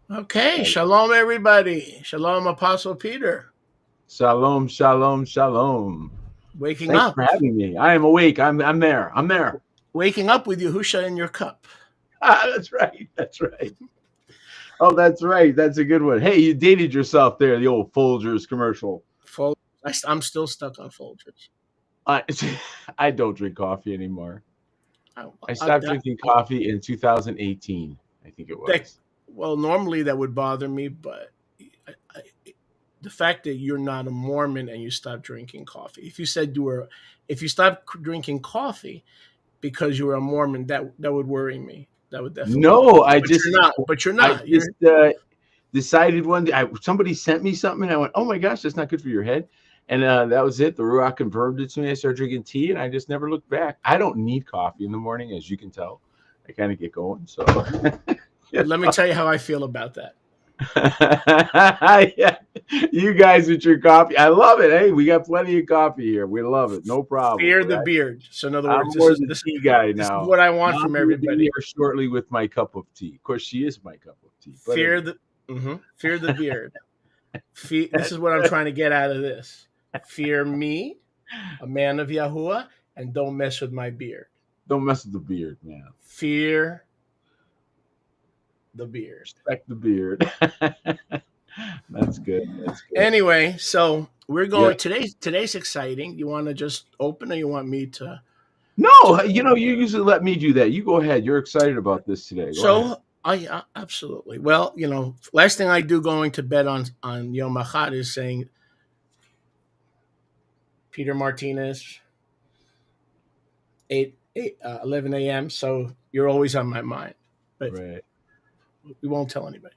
Okay, shalom, everybody. Shalom, Apostle Peter. Shalom, shalom, shalom. Waking Thanks up. for having me. I am awake. I'm there. I'm there. Waking up with Yahusha in your cup. That's right. That's right. Oh, that's right. That's a good one. Hey, you dated yourself there, the old Folgers commercial. Fol- I'm still stuck on Folgers. I, I don't drink coffee anymore. I, I I, stopped that, drinking coffee in 2018, I think it that, was. well, normally that would bother me, but I, the fact that you're not a Mormon and you stopped drinking coffee. If you stopped drinking coffee because you were a Mormon, that would worry me. That would definitely worry No, me. But you're not. But you're I not. just You're decided one day. Somebody sent me something, and I went, "Oh my gosh, that's not good for your head." And that was it. The Ruach confirmed it to me. I started drinking tea, and I just never looked back. I don't need coffee in the morning, as you can tell. I kind of get going. So, But let me tell you how I feel about that. yeah, you guys with your coffee, I love it. Hey, we got plenty of coffee here. We love it. No problem. Fear All the right. beard. So in other I'm words, more the tea guy this is now. what I want Mom from will be everybody. here shortly with my cup of tea. Of course, she is my cup of tea. But Fear anyway. the fear the beard. This is what I'm trying to get out of this. Fear me, a man of Yahuwah, and don't mess with my beard. Don't mess with the beard, man. Fear the beard. Respect the beard. That's good. That's good. Anyway, so we're Yeah. going today's exciting. You want to just open or you want me to No, you usually let me do that. You go ahead. You're excited about this today. Go ahead. I absolutely. Well, last thing I do going to bed on Yom Echad is saying Peter Martinez 11 a.m. So you're always on my mind, but Right. we won't tell anybody.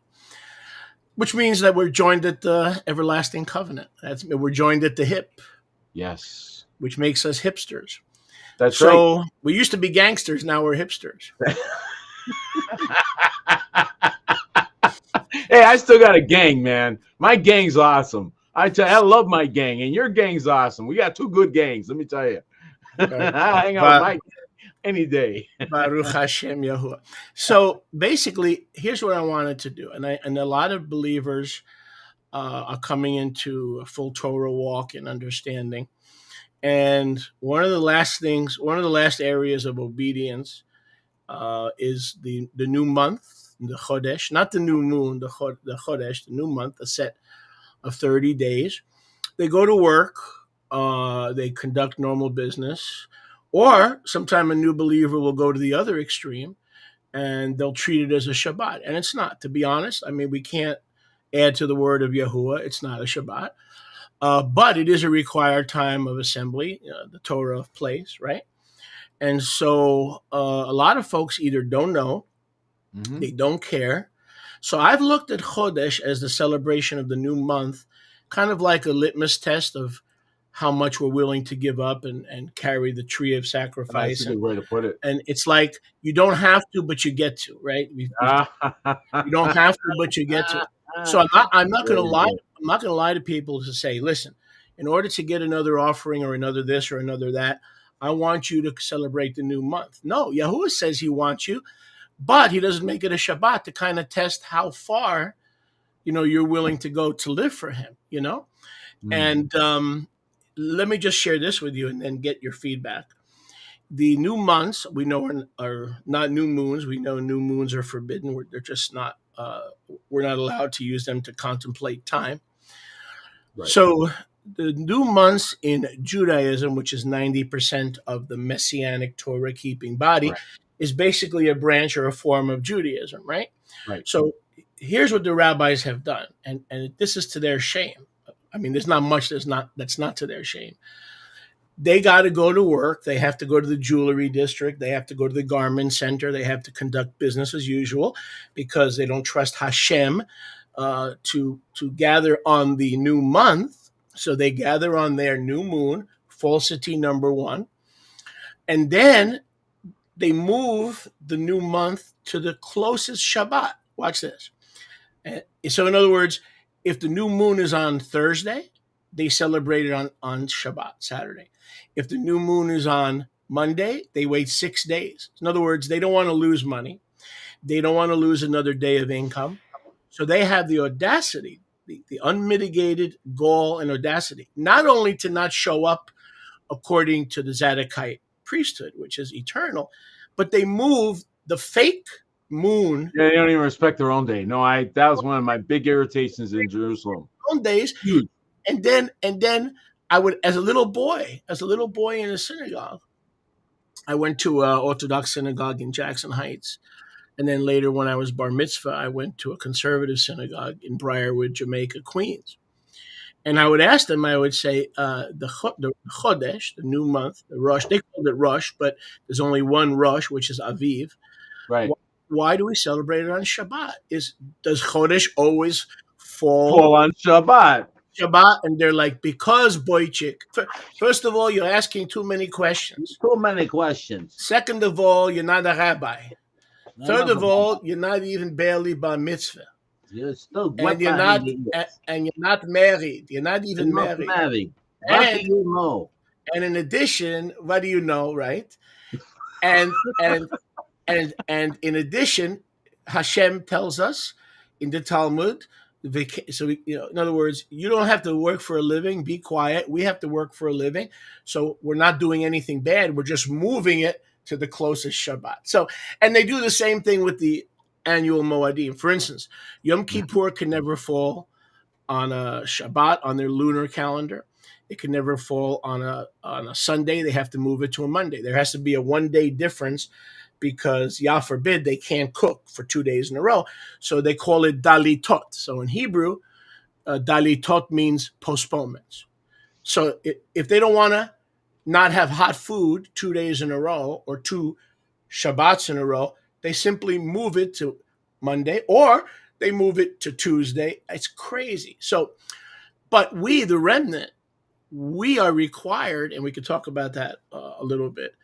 Which means that we're joined at the everlasting covenant. We're joined at the hip, Yes. which makes us hipsters. That's right. So we used to be gangsters, now we're hipsters. Hey, I still got a gang, man. My gang's awesome. I love my gang, and your gang's awesome. We got two good gangs, let me tell you. Right? I hang out with my gang any day. Baruch Hashem Yahuwah. So basically, here's what I wanted to do, and a lot of believers are coming into a full Torah walk and understanding. And one of the last areas of obedience is the new month, the Chodesh, not the new moon, the Chodesh, the new month, a set of 30 days. They go to work, they conduct normal business, or sometime a new believer will go to the other extreme and they'll treat it as a Shabbat. And it's not, to be honest. I mean, we can't add to the word of Yahuwah. It's not a Shabbat. But it is a required time of assembly, the Torah of place, right? And so a lot of folks either don't know, Mm-hmm. they don't care. So I've looked at Chodesh as the celebration of the new month, kind of like a litmus test of how much we're willing to give up and carry the tree of That's a sacrifice. good way to put it. And it's like you don't have to, but you get to, right? You don't have to, but you get to. So I'm not going to Very lie. good. I'm not going to lie to people to say, listen, in order to get another offering or another this or another that, I want you to celebrate the new month. No, Yahuwah says he wants you, but he doesn't make it a Shabbat to kind of test how far, you're willing to go to live for him. Mm. And let me just share this with you and then get your feedback. The new months we know are not new moons. We know new moons are forbidden. They're just not. We're not allowed to use them to contemplate time. Right. So the new months in Judaism, which is 90% of the Messianic Torah keeping body, Right. is basically a branch or a form of Judaism, right? Right. So here's what the rabbis have done, and this is to their shame. I mean, there's not much that's not to their shame. They got to go to work. They have to go to the jewelry district. They have to go to the garment center. They have to conduct business as usual because they don't trust Hashem to gather on the new month. So they gather on their new moon, falsity number one, and then they move the new month to the closest Shabbat. Watch this. So in other words, if the new moon is on Thursday, they celebrate it on Shabbat, Saturday. If the new moon is on Monday, they wait 6 days. In other words, they don't want to lose money. They don't want to lose another day of income. So they have the audacity, the unmitigated gall and audacity, not only to not show up according to the Zadokite priesthood, which is eternal, but they move the fake moon Yeah, they don't even respect their own day. No, that was one of my big irritations in Jerusalem. on days, Huge. and then I would, as a little boy in a synagogue, I went to a Orthodox synagogue in Jackson Heights, and then later when I was bar mitzvah, I went to a conservative synagogue in Briarwood, Jamaica, Queens. And I would ask them, I would say, the Chodesh, the new month, the Rosh, they called it Rosh, but there's only one Rosh, which is Aviv. Right. Why do we celebrate it on Shabbat? Does Chodesh always fall Full on Shabbat. Shabbat? And they're like, because Boychik. First of all, you're asking too many questions. Too many questions. Second of all, you're not a rabbi. Third of all, you're not even barely bar mitzvah. You're still And you're not married. You're not even married. What do you know? And in addition, what do you know, right? And in addition, Hashem tells us in the Talmud. In other words, you don't have to work for a living. Be quiet. We have to work for a living. So we're not doing anything bad. We're just moving it to the closest Shabbat. So, and they do the same thing with the annual Moadim. For instance, Yom Kippur can never fall on a Shabbat on their lunar calendar. It can never fall on a Sunday. They have to move it to a Monday. There has to be a 1 day difference because, Yah forbid, they can't cook for 2 days in a row. So they call it dalitot. So in Hebrew, dalitot means postponements. So if they don't want to not have hot food 2 days in a row or 2 Shabbats in a row, they simply move it to Monday or they move it to Tuesday. It's crazy. So, but we, the remnant, we are required, and we could talk about that a little bit,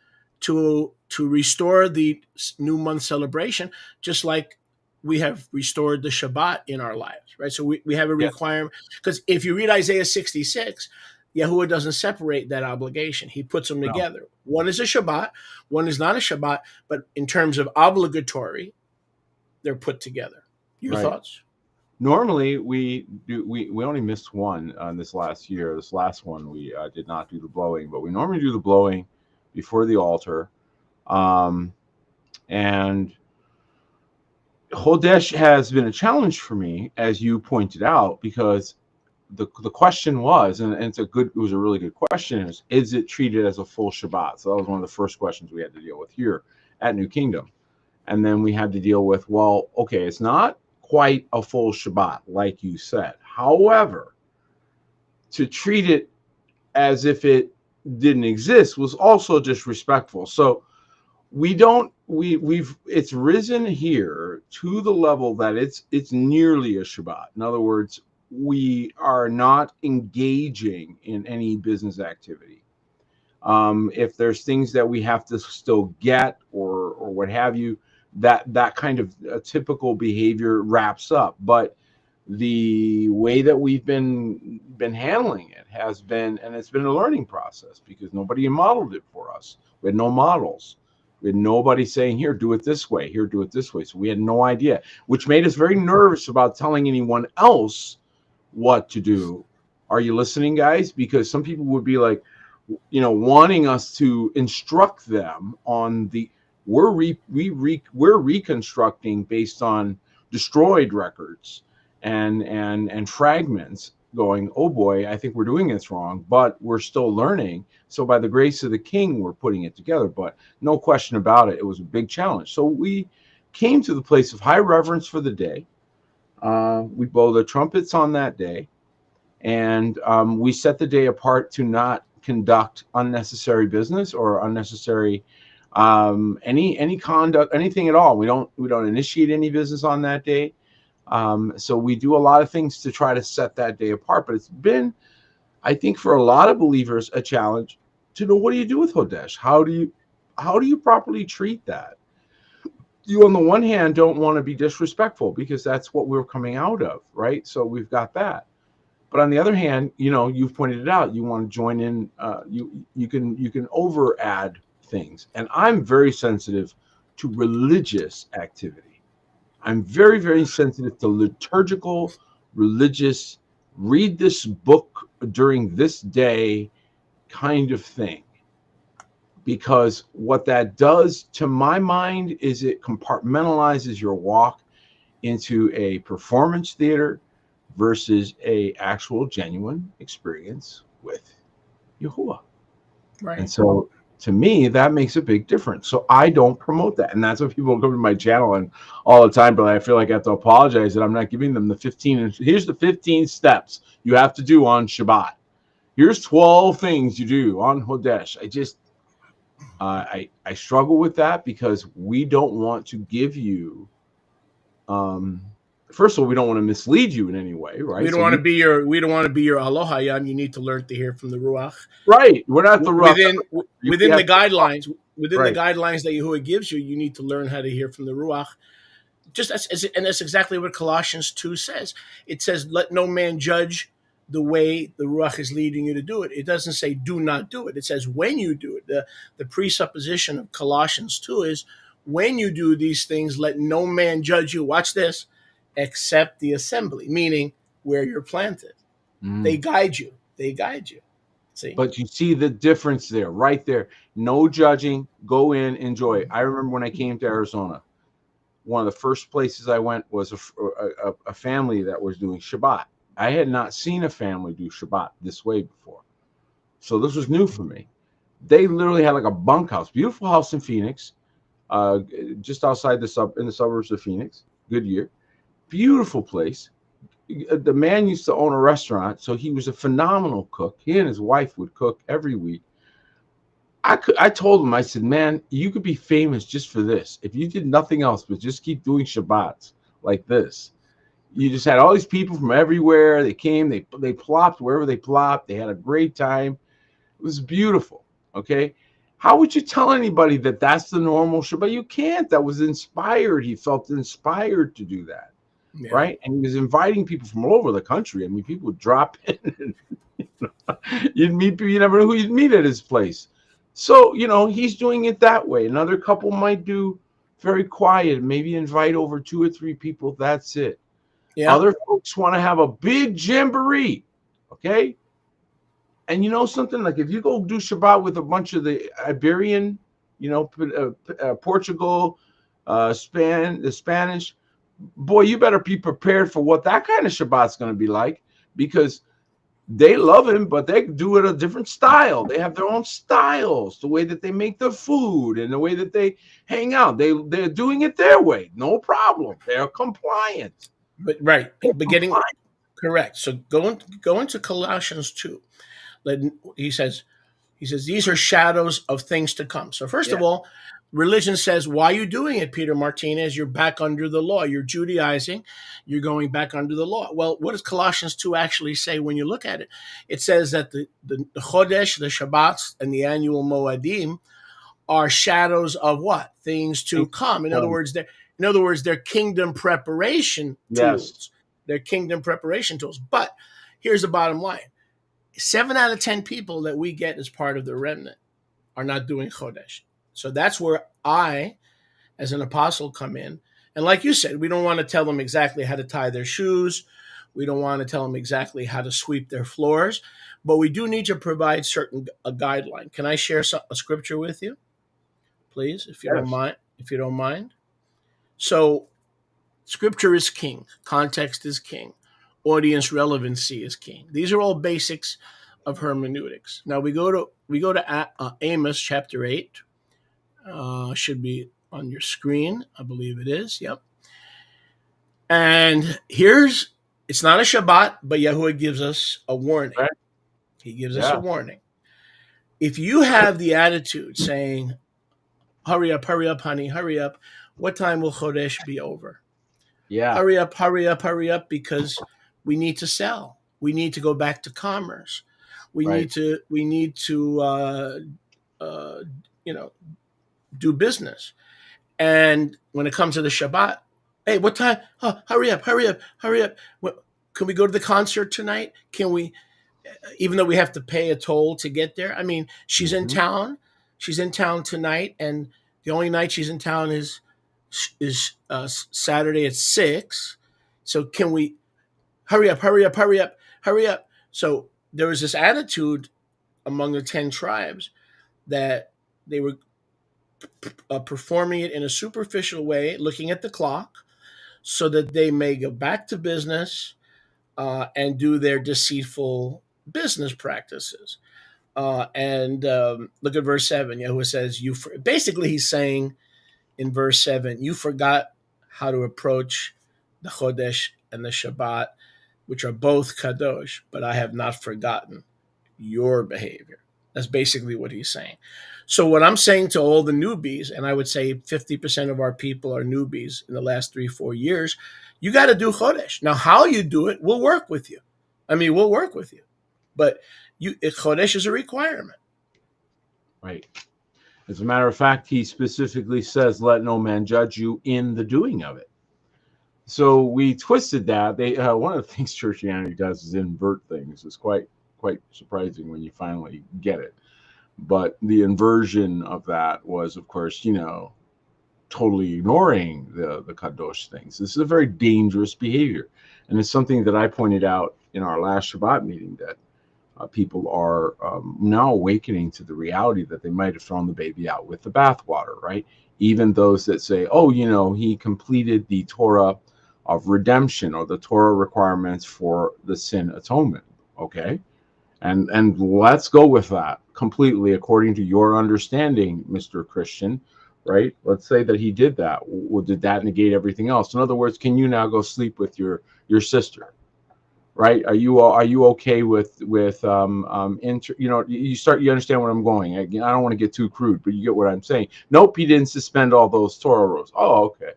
to restore the new month celebration, just like we have restored the Shabbat in our lives, right? So we have a requirement, because if you read Isaiah 66, Yahuwah doesn't separate that obligation. He puts them together. One is a Shabbat, one is not a Shabbat, but in terms of obligatory, they're put together. Your thoughts? Normally, we only missed one this last year. This last one, we did not do the blowing, but we normally do the blowing before the altar. And Chodesh has been a challenge for me, as you pointed out, because the question was, and it was a really good question, is it treated as a full Shabbat? So that was one of the first questions we had to deal with here at New Kingdom. And then we had to deal with, well, okay, it's not quite a full Shabbat, like you said. However, to treat it as if it didn't exist was also disrespectful. So it's risen here to the level that it's nearly a Shabbat. In other words, we are not engaging in any business activity. If there's things that we have to still get or what have you, that kind of typical behavior wraps up. But the way that we've been handling it has been, and it's been a learning process because nobody modeled it for us. We had no models. We had nobody saying, here, do it this way, here, do it this way. So we had no idea, which made us very nervous about telling anyone else what to do. Are you listening, guys? Because some people would be like, wanting us to instruct them on we're reconstructing based on destroyed records and fragments, going, oh boy, I think we're doing this wrong, but we're still learning. So by the grace of the King, we're putting it together. But no question about it, it was a big challenge. So we came to the place of high reverence for the day. We blow the trumpets on that day, and we set the day apart to not conduct unnecessary business or unnecessary any conduct, anything at all. We don't initiate any business on that day. So we do a lot of things to try to set that day apart. But it's been, I think, for a lot of believers, a challenge to know, what do you do with Chodesh? How do you properly treat that? You, on the one hand, don't want to be disrespectful because that's what we're coming out of, right? So we've got that. But on the other hand, you've pointed it out. You want to join in. You can over add things, and I'm very sensitive to religious activity. I'm very, very sensitive to liturgical, religious, read this book during this day kind of thing. Because what that does to my mind is it compartmentalizes your walk into a performance theater versus a actual genuine experience with Yahuwah. And Right. so to me, that makes a big difference. So I don't promote that. And that's what people come to my channel and all the time, but I feel like I have to apologize that I'm not giving them the 15. Here's the 15 steps you have to do on Shabbat. Here's 12 things you do on Hodesh. I struggle with that because we don't want to give you, first of all, we don't want to mislead you in any way, right? So We don't want to be your aloha yam. You need to learn to hear from the ruach right, we're not the rough. We within the have to, guidelines. Within the right. guidelines that Yahuwah gives you, you need to learn how to hear from the ruach. And that's exactly what Colossians 2 says. It says, "Let no man judge the way the ruach is leading you to do it." It doesn't say do not do it. It says when you do it. The presupposition of Colossians 2 is when you do these things, let no man judge you. Watch this, except the assembly, meaning where you're planted. They Mm. guide you. They guide you. See? But you see the difference there, right there. No judging. Go in, enjoy. I remember when I came to Arizona, one of the first places I went was a family that was doing Shabbat. I had not seen a family do Shabbat this way before. So this was new for me. They literally had like a bunkhouse, beautiful house in Phoenix, just outside in the suburbs of Phoenix, Goodyear. Beautiful place. The man used to own a restaurant, so he was a phenomenal cook. He and his wife would cook every week. I told him, I said, man, you could be famous just for this. If you did nothing else but just keep doing Shabbats like this, you just had all these people from everywhere. They came, they plopped wherever they plopped. They had a great time. It was beautiful. Okay. How would you tell anybody that that's the normal Shabbat? You can't. That was inspired. He felt inspired to do that. Yeah. Right. And he was inviting people from all over the country. I mean, people would drop in and you'd meet people, you never know who you'd meet at his place. So, he's doing it that way. Another couple might do very quiet, maybe invite over 2 or 3 people. That's it. Yeah. Other folks want to have a big jamboree. Okay. And you know something? Like if you go do Shabbat with a bunch of the Iberian, Portugal, the Spanish, boy, you better be prepared for what that kind of Shabbat's going to be like, because they love him, but they do it a different style. They have their own styles, the way that they make the food and the way that they hang out. They're doing it their way. No problem. They're compliant. But right, beginning correct. So go into Colossians 2. He says these are shadows of things to come. So first of all, religion says, why are you doing it, Peter Martinez? You're back under the law. You're Judaizing. You're going back under the law. Well, what does Colossians 2 actually say when you look at it? It says that the Chodesh, the Shabbats, and the annual Moadim are shadows of what? Things to come. In other words, they're kingdom preparation tools. Yes. They're kingdom preparation tools. But here's the bottom line. 7 out of 10 people that we get as part of the remnant are not doing Chodesh. So that's where I, as an apostle, come in. And like you said, we don't want to tell them exactly how to tie their shoes. We don't want to tell them exactly how to sweep their floors. But we do need to provide a guideline. Can I share a scripture with you, please, if you don't mind? If you don't mind. So scripture is king. Context is king. Audience relevancy is king. These are all basics of hermeneutics. Now we go to Amos chapter 8. Should be on your screen. I believe it is. Yep. And it's not a Shabbat, but Yahuwah gives us a warning. Right. He gives us a warning. If you have the attitude saying, hurry up, honey, hurry up. What time will Chodesh be over? Yeah. Hurry up, because we need to sell. We need to go back to commerce. We need to do business. And when it comes to the Shabbat, hey, what time? Oh, hurry up. Can we go to the concert tonight? Can we, even though we have to pay a toll to get there? I mean, she's in town. She's in town tonight, and the only night she's in town is Saturday at 6. So can we hurry up, hurry up, hurry up, hurry up? So there was this attitude among the 10 tribes that they were performing it in a superficial way, looking at the clock, so that they may go back to business and do their deceitful business practices. And look at verse 7. Yahuwah says, basically, he's saying in verse 7, you forgot how to approach the Chodesh and the Shabbat, which are both Kadosh, but I have not forgotten your behavior. That's basically what he's saying. So what I'm saying to all the newbies, and I would say 50% of our people are newbies in the last 3-4 years, you got to do Chodesh. Now, how you do it, we'll work with you. I mean, we'll work with you. But Chodesh is a requirement. Right. As a matter of fact, he specifically says, let no man judge you in the doing of it. So we twisted that. One of the things churchianity does is invert things. It's quite surprising when you finally get it. But the inversion of that was, of course, totally ignoring the kadosh things. This is a very dangerous behavior, and it's something that I pointed out in our last Shabbat meeting, that people are now awakening to the reality that they might have thrown the baby out with the bathwater, right? Even those that say, oh, he completed the Torah of redemption or the Torah requirements for the sin atonement. Okay. And let's go with that completely according to your understanding, Mr. Christian, right? Let's say that he did that. Well, did that negate everything else? In other words, can you now go sleep with your sister? Right? Are you okay with you understand where I'm going? I don't want to get too crude, but you get what I'm saying. Nope, he didn't suspend all those Torah rules. Oh, okay.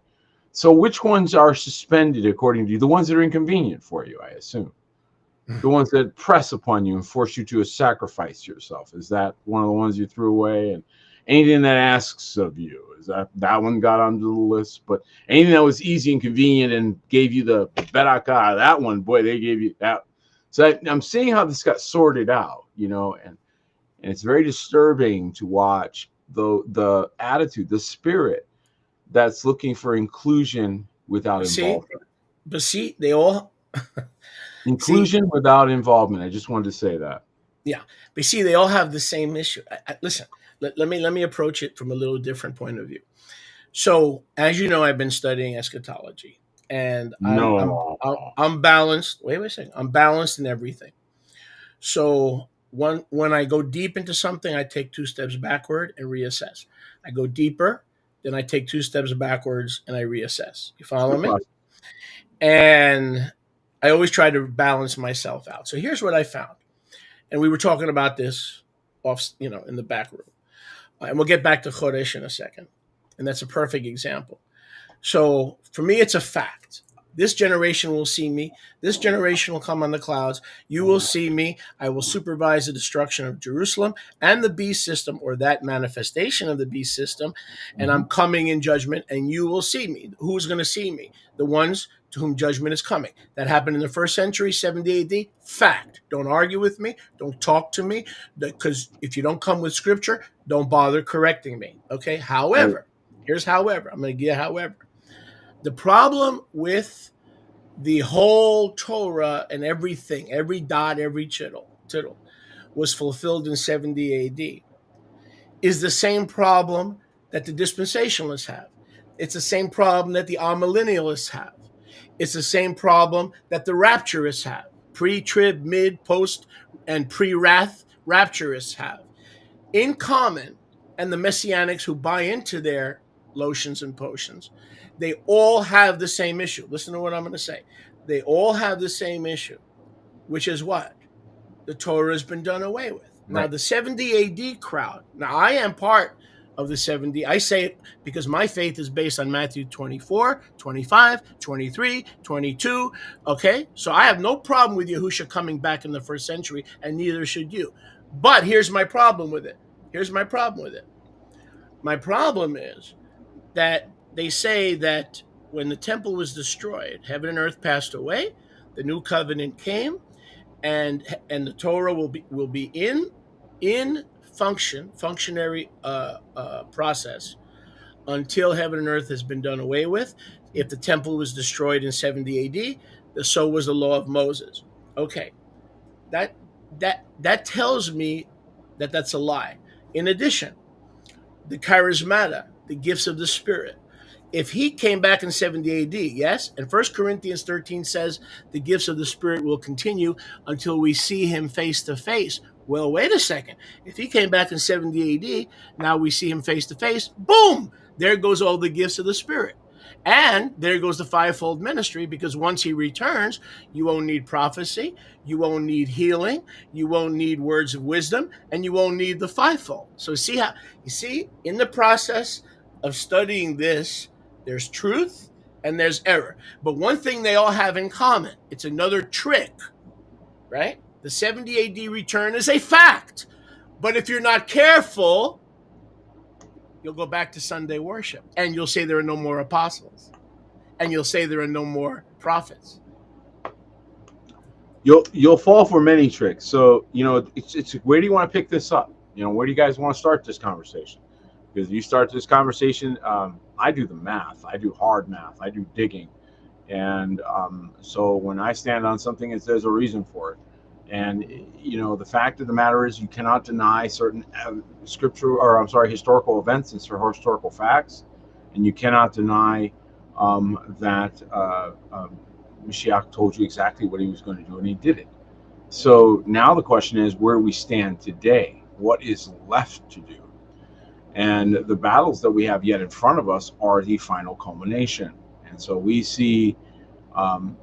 So which ones are suspended according to you? The ones that are inconvenient for you, I assume. The ones that press upon you and force you to sacrifice yourself. Is that one of the ones you threw away? And anything that asks of you, is that one got onto the list? But anything that was easy and convenient and gave you the berakah, that one, boy, they gave you that. So I'm seeing how this got sorted out, and it's very disturbing to watch the attitude, the spirit that's looking for inclusion without involvement. But see, they all inclusion without involvement. I just wanted to say that. Yeah, but see, they all have the same issue. Listen, let me approach it from a little different point of view. So, as you know, I've been studying eschatology, and I'm balanced. Wait a second, I'm balanced in everything. So when I go deep into something, I take 2 steps backward and reassess. I go deeper, then I take 2 steps backwards and I reassess. You follow me? And I always try to balance myself out. So here's what I found. And we were talking about this in the back room. And we'll get back to Chodesh in a second. And that's a perfect example. So for me, it's a fact. This generation will see me. This generation will come on the clouds. You will see me. I will supervise the destruction of Jerusalem and the beast system, or that manifestation of the beast system. And I'm coming in judgment, and you will see me. Who's going to see me? The ones to whom judgment is coming. That happened in the 1st century, 70 AD. Fact. Don't argue with me. Don't talk to me. Because if you don't come with scripture, don't bother correcting me. Okay? However, here's however. I'm going to give however. The problem with the whole Torah and everything, every dot, every tittle, was fulfilled in 70 AD is the same problem that the dispensationalists have. It's the same problem that the amillennialists have. It's the same problem that the rapturists have. Pre-trib, mid, post, and pre-wrath rapturists have. In common, and the messianics who buy into their lotions and potions, they all have the same issue. Listen to what I'm going to say. They all have the same issue, which is what? The Torah has been done away with. Right. Now, the 70 AD crowd, now I am part of the 70. I say it because my faith is based on Matthew 24, 25, 23, 22. Okay? So I have no problem with Yahusha coming back in the 1st century, and neither should you. But here's my problem with it. My problem is that they say that when the temple was destroyed, heaven and earth passed away, the new covenant came, and the Torah will be in functionary process until heaven and earth has been done away with. If the temple was destroyed in 70 AD, so was the law of Moses. Okay, that tells me that that's a lie. In addition, the charismata, the gifts of the Spirit. If he came back in 70 AD, yes, and 1 Corinthians 13 says the gifts of the Spirit will continue until we see him face to face. Well, wait a second. If he came back in 70 AD, now we see him face to face, boom, there goes all the gifts of the Spirit. And there goes the fivefold ministry, because once he returns, you won't need prophecy, you won't need healing, you won't need words of wisdom, and you won't need the fivefold. So you see, in the process of studying this, there's truth and there's error. But one thing they all have in common, it's another trick, right? The 70 AD return is a fact. But if you're not careful, you'll go back to Sunday worship and you'll say there are no more apostles and you'll say there are no more prophets. You'll fall for many tricks. So, it's where do you want to pick this up? Where do you guys want to start this conversation? Because you start this conversation, I do the math. I do hard math. I do digging. And so when I stand on something, there's a reason for it. And, the fact of the matter is you cannot deny certain historical events and historical facts. And you cannot deny that Mashiach told you exactly what he was going to do, and he did it. So now the question is, where do we stand today? What is left to do? And the battles that we have yet in front of us are the final culmination. And so we see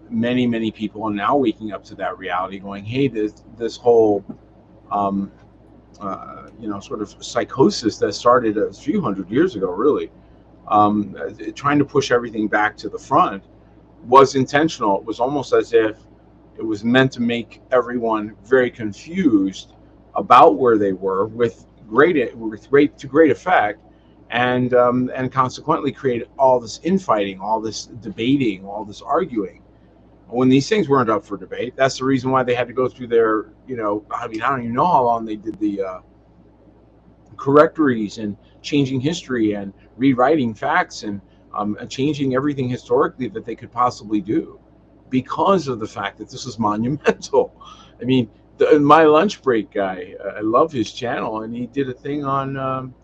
many, many people are now waking up to that reality, going, hey, this whole, sort of psychosis that started a few hundred years ago, really, trying to push everything back to the front was intentional. It was almost as if it was meant to make everyone very confused about where they were with great effect, and consequently create all this infighting, all this debating, all this arguing. When these things weren't up for debate, that's the reason why they had to go through their, I don't even know how long they did the correctories and changing history and rewriting facts and changing everything historically that they could possibly do, because of the fact that this is monumental. I mean, my lunch break guy, I love his channel, and he did a thing on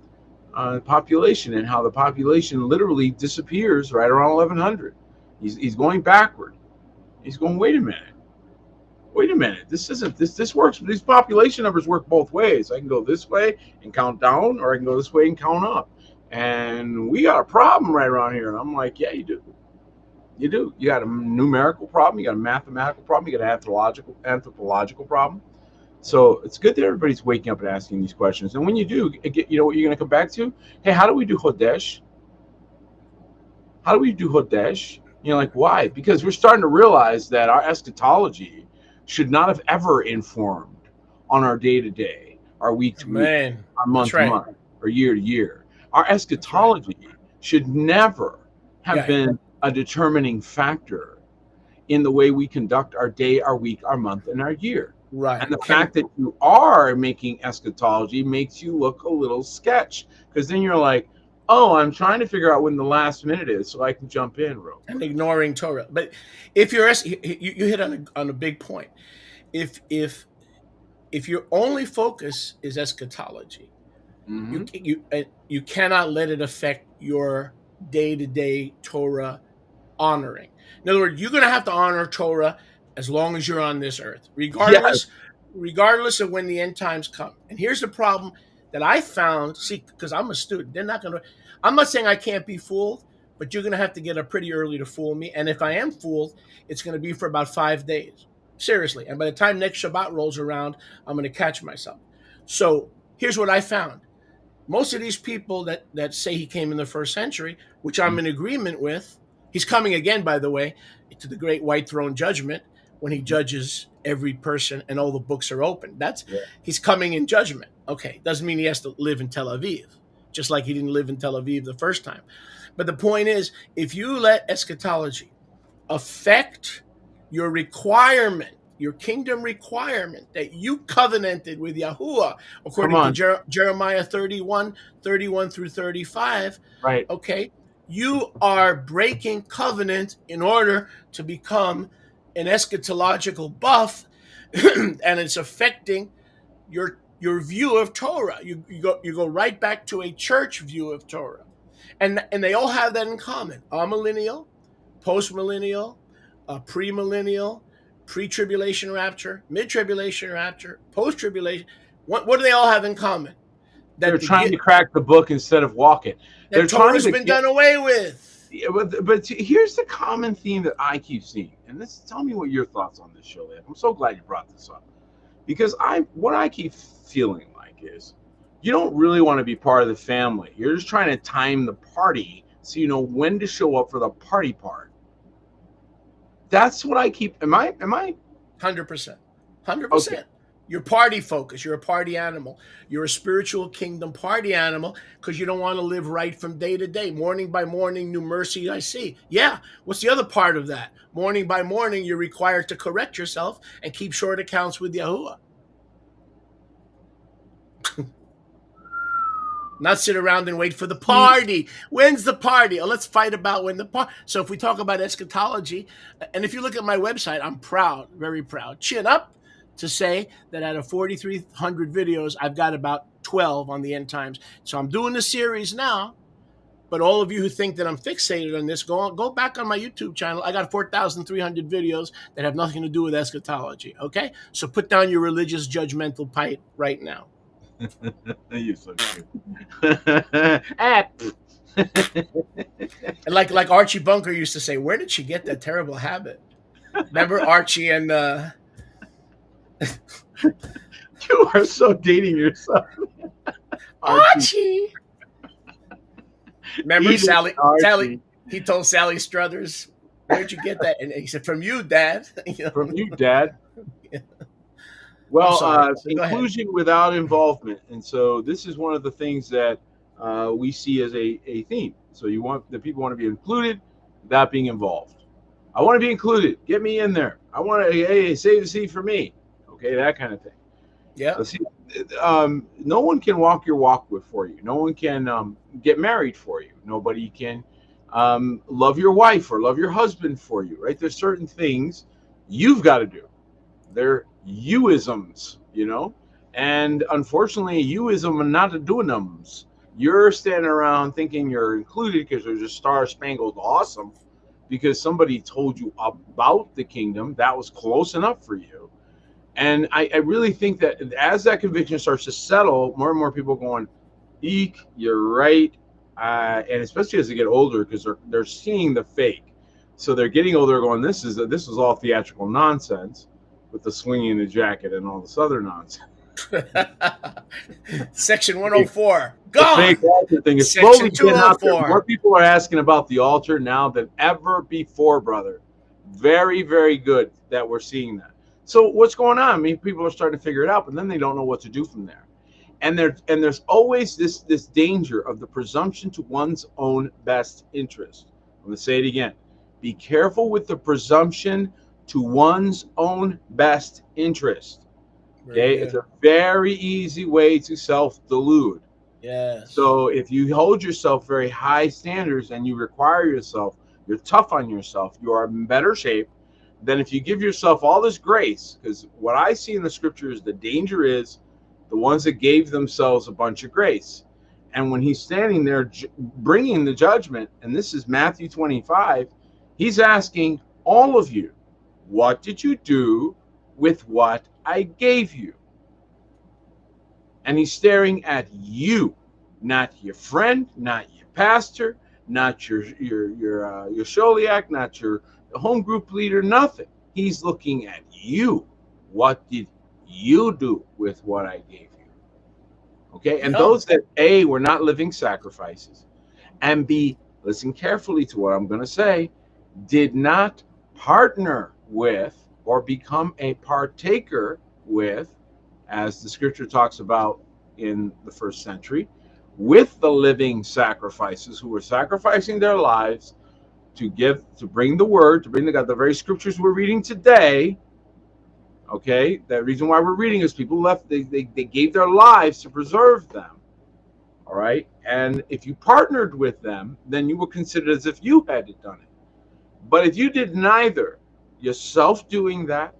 population and how the population literally disappears right around 1100. He's going backward. He's going, wait a minute. This works. These population numbers work both ways. I can go this way and count down, or I can go this way and count up. And we got a problem right around here. And I'm like, yeah, you do. You do. You got a numerical problem. You got a mathematical problem. You got an anthropological problem. So it's good that everybody's waking up and asking these questions. And when you do, you know what you're going to come back to? Hey, how do we do Chodesh? How do we do Chodesh? Like, why? Because we're starting to realize that our eschatology should not have ever informed on our day-to-day, our week-to-week, our month-to-month, or year-to-year. Our eschatology should never have been a determining factor in the way we conduct our day, our week, our month, and our year. Right. And the fact that you are making eschatology makes you look a little sketch, because then you're like, oh, I'm trying to figure out when the last minute is so I can jump in real quick. And ignoring Torah. But if you hit on a big point. If your only focus is eschatology, you cannot let it affect your day-to-day Torah honoring. In other words, you're going to have to honor Torah as long as you're on this earth, regardless of when the end times come. And here's the problem that I found. See, because I'm a student, I'm not saying I can't be fooled, but you're going to have to get up pretty early to fool me. And if I am fooled, it's going to be for about 5 days. Seriously. And by the time next Shabbat rolls around, I'm going to catch myself. So here's what I found. Most of these people that say he came in the first century, which I'm in agreement with, he's coming again, by the way, to the great white throne judgment, when he judges every person and all the books are open. He's coming in judgment. Okay, doesn't mean he has to live in Tel Aviv, just like he didn't live in Tel Aviv the first time. But the point is, if you let eschatology affect your requirement, your kingdom requirement that you covenanted with Yahuwah, Come according to on. Jeremiah 31 through 35, Right. okay, you are breaking covenant in order to become an eschatological buff, and it's affecting your view of Torah. You go right back to a church view of Torah, and they all have that in common: amillennial, post-millennial, premillennial, pre-tribulation rapture, mid-tribulation rapture, post-tribulation. What do they all have in common? They're That trying to crack the book instead of walk it. They're that trying Torah's to been get. done away with. Yeah, but here's the common theme that I keep seeing, and this. Tell me what your thoughts on this, Shirley. I'm so glad you brought this up, because what I keep feeling like is you don't really want to be part of the family. You're just trying to time the party so you know when to show up for the party part. That's what I keep. Am I? 100%. 100%. Okay. You're party focused. You're a party animal. You're a spiritual kingdom party animal because you don't want to live right from day to day. Morning by morning, new mercy I see. Yeah. What's the other part of that? Morning by morning, you're required to correct yourself and keep short accounts with Yahuwah. Not sit around and wait for the party. When's the party? Oh, let's fight about when the party. So if we talk about eschatology, and if you look at my website, I'm proud, very proud, chin up to say that out of 4,300 videos, I've got about 12 on the end times. So I'm doing the series now. But all of you who think that I'm fixated on this, go back on my YouTube channel. I got 4,300 videos that have nothing to do with eschatology. Okay, so put down your religious judgmental pipe right now. You're so cute. And like Archie Bunker used to say, where did she get that terrible habit? Remember Archie and You are so dating yourself. Archie. Remember Sally? Archie. Sally. He told Sally Struthers, "Where'd you get that?" And he said, "From you, Dad." From you, Dad. Well, So inclusion without involvement, and so this is one of the things that we see as a theme. So the people want to be included without being involved. I want to be included. Get me in there. I want to save the seat for me. Okay, that kind of thing. Yeah. See, no one can walk your walk for you. No one can get married for you. Nobody can love your wife or love your husband for you. Right? There's certain things you've got to do. They're youisms, and unfortunately, youism are not doing-ums. You're standing around thinking you're included because there's a star-spangled awesome because somebody told you about the kingdom that was close enough for you. And I really think that as that conviction starts to settle, more and more people are going, eek, you're right. And especially as they get older, because they're seeing the fake. So they're getting older going, this is all theatrical nonsense with the swinging the jacket and all this other nonsense. Section 104. Gone. The fake altar thing is Section slowly getting out there. 204. More people are asking about the altar now than ever before, brother. Very, very good that we're seeing that. So what's going on? I mean, people are starting to figure it out, but then they don't know what to do from there. And there's always this danger of the presumption to one's own best interest. I'm going to say it again. Be careful with the presumption to one's own best interest. Okay, it's a very easy way to self-delude. Yes. So if you hold yourself very high standards and you require yourself, you're tough on yourself, you are in better shape than if you give yourself all this grace. Because what I see in the scriptures, the danger is the ones that gave themselves a bunch of grace. And when he's standing there bringing the judgment, and this is Matthew 25, he's asking all of you, what did you do with what I gave you? And he's staring at you, not your friend, not your pastor, not your sholiach, not your home group leader, nothing. He's looking at you. What did you do with what I gave you? Okay, and those that A, were not living sacrifices, and B, listen carefully to what I'm going to say, did not partner with or become a partaker with, as the scripture talks about in the first century, with the living sacrifices who were sacrificing their lives to bring the word, to bring the God, the very scriptures we're reading today. Okay, the reason why we're reading is people left, they gave their lives to preserve them. All right, and if you partnered with them, then you were considered as if you had done it. But if you did neither, yourself doing that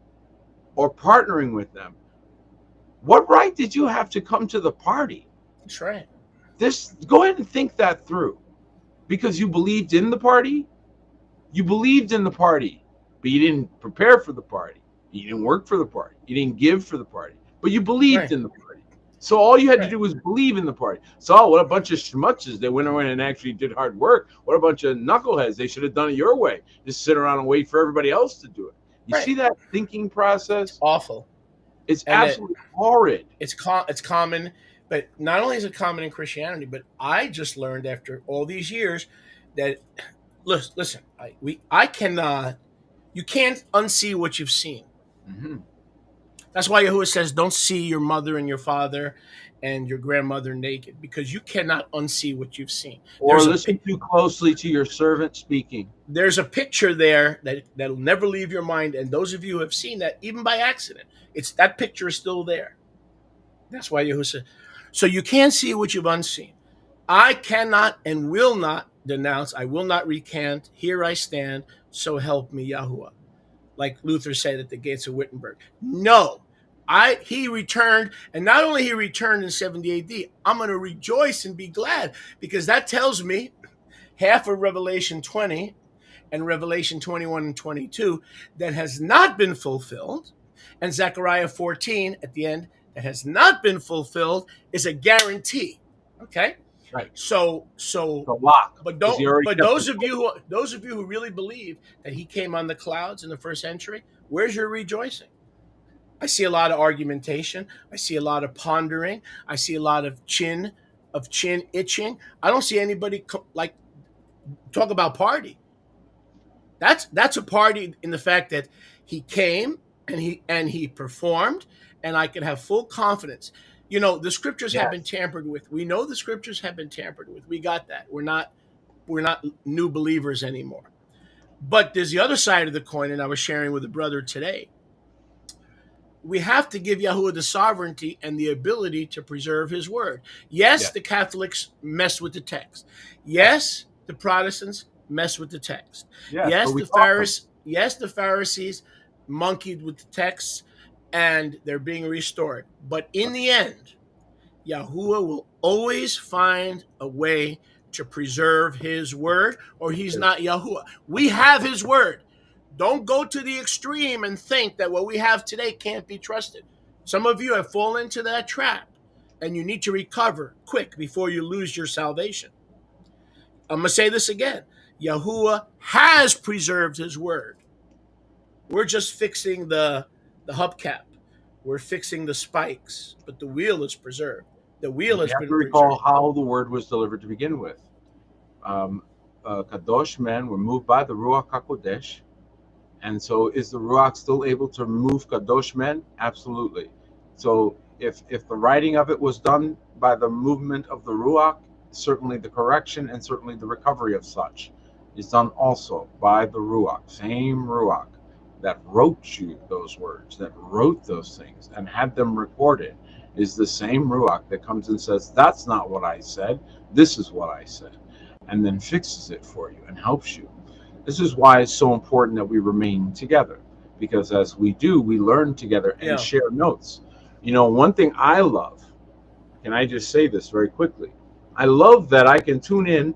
or partnering with them, what right did you have to come to the party? That's right. This, go ahead and think that through, because you believed in the party. You believed in the party, but you didn't prepare for the party. You didn't work for the party. You didn't give for the party, but you believed Right. in the party. So all you had to Right. do was believe in the party. So, oh, what a bunch of schmutzes. They went around and actually did hard work. What a bunch of knuckleheads. They should have done it your way. Just sit around and wait for everybody else to do it. You Right. see that thinking process? Awful. It's And it, absolutely horrid. it's common, but not only is it common in Christianity, but I just learned after all these years that listen, I cannot, you can't unsee what you've seen. Mm-hmm. That's why Yahuwah says, "Don't see your mother and your father and your grandmother naked," because you cannot unsee what you've seen. Or listen too closely to your servant speaking. There's a picture there that'll never leave your mind, and those of you who have seen that, even by accident, it's that picture is still there. That's why Yahuwah said, so you can't see what you've unseen. I cannot and will not denounce. I will not recant. Here I stand. So help me, Yahuwah. Like Luther said at the gates of Wittenberg. No, he returned, and not only he returned in 70 AD, I'm going to rejoice and be glad, because that tells me half of Revelation 20 and Revelation 21 and 22 that has not been fulfilled, and Zechariah 14 at the end that has not been fulfilled is a guarantee. Okay? Right. So The lock. but Because he don't already but kept those it. of you who really believe that he came on the clouds in the first century, where's your rejoicing? I see a lot of argumentation. I see a lot of pondering. I see a lot of chin itching. I don't see anybody like talk about party. That's a party in the fact that he came and he performed, and I can have full confidence. You know, the scriptures have been Yes. tampered with. We know the scriptures have been tampered with. We got that. We're not new believers anymore. But there's the other side of the coin, and I was sharing with a brother today. We have to give Yahuwah the sovereignty and the ability to preserve his word. Yes, Yes. the Catholics mess with the text. Yes, the Protestants mess with the text. Yes. Yes, But we the taught them. Pharisees monkeyed with the texts, and they're being restored. But in the end, Yahuwah will always find a way to preserve his word, or he's not Yahuwah. We have his word. Don't go to the extreme and think that what we have today can't be trusted. Some of you have fallen into that trap, and you need to recover quick before you lose your salvation. I'm going to say this again. Yahuwah has preserved his word. We're just fixing the hubcap. We're fixing the spikes, but the wheel is preserved. The wheel We has have been to recall preserved. how the word was delivered to begin with. Kadosh men were moved by the Ruach HaKodesh. And so is the Ruach still able to move Kadosh men? Absolutely. So if the writing of it was done by the movement of the Ruach, certainly the correction and certainly the recovery of such is done also by the Ruach, same Ruach that wrote you those words, that wrote those things and had them recorded, is the same Ruach that comes and says, that's not what I said, this is what I said, and then fixes it for you and helps you. This is why it's so important that we remain together, because as we do, we learn together and Yeah. share notes. You know, one thing I love, can I just say this very quickly? I love that I can tune in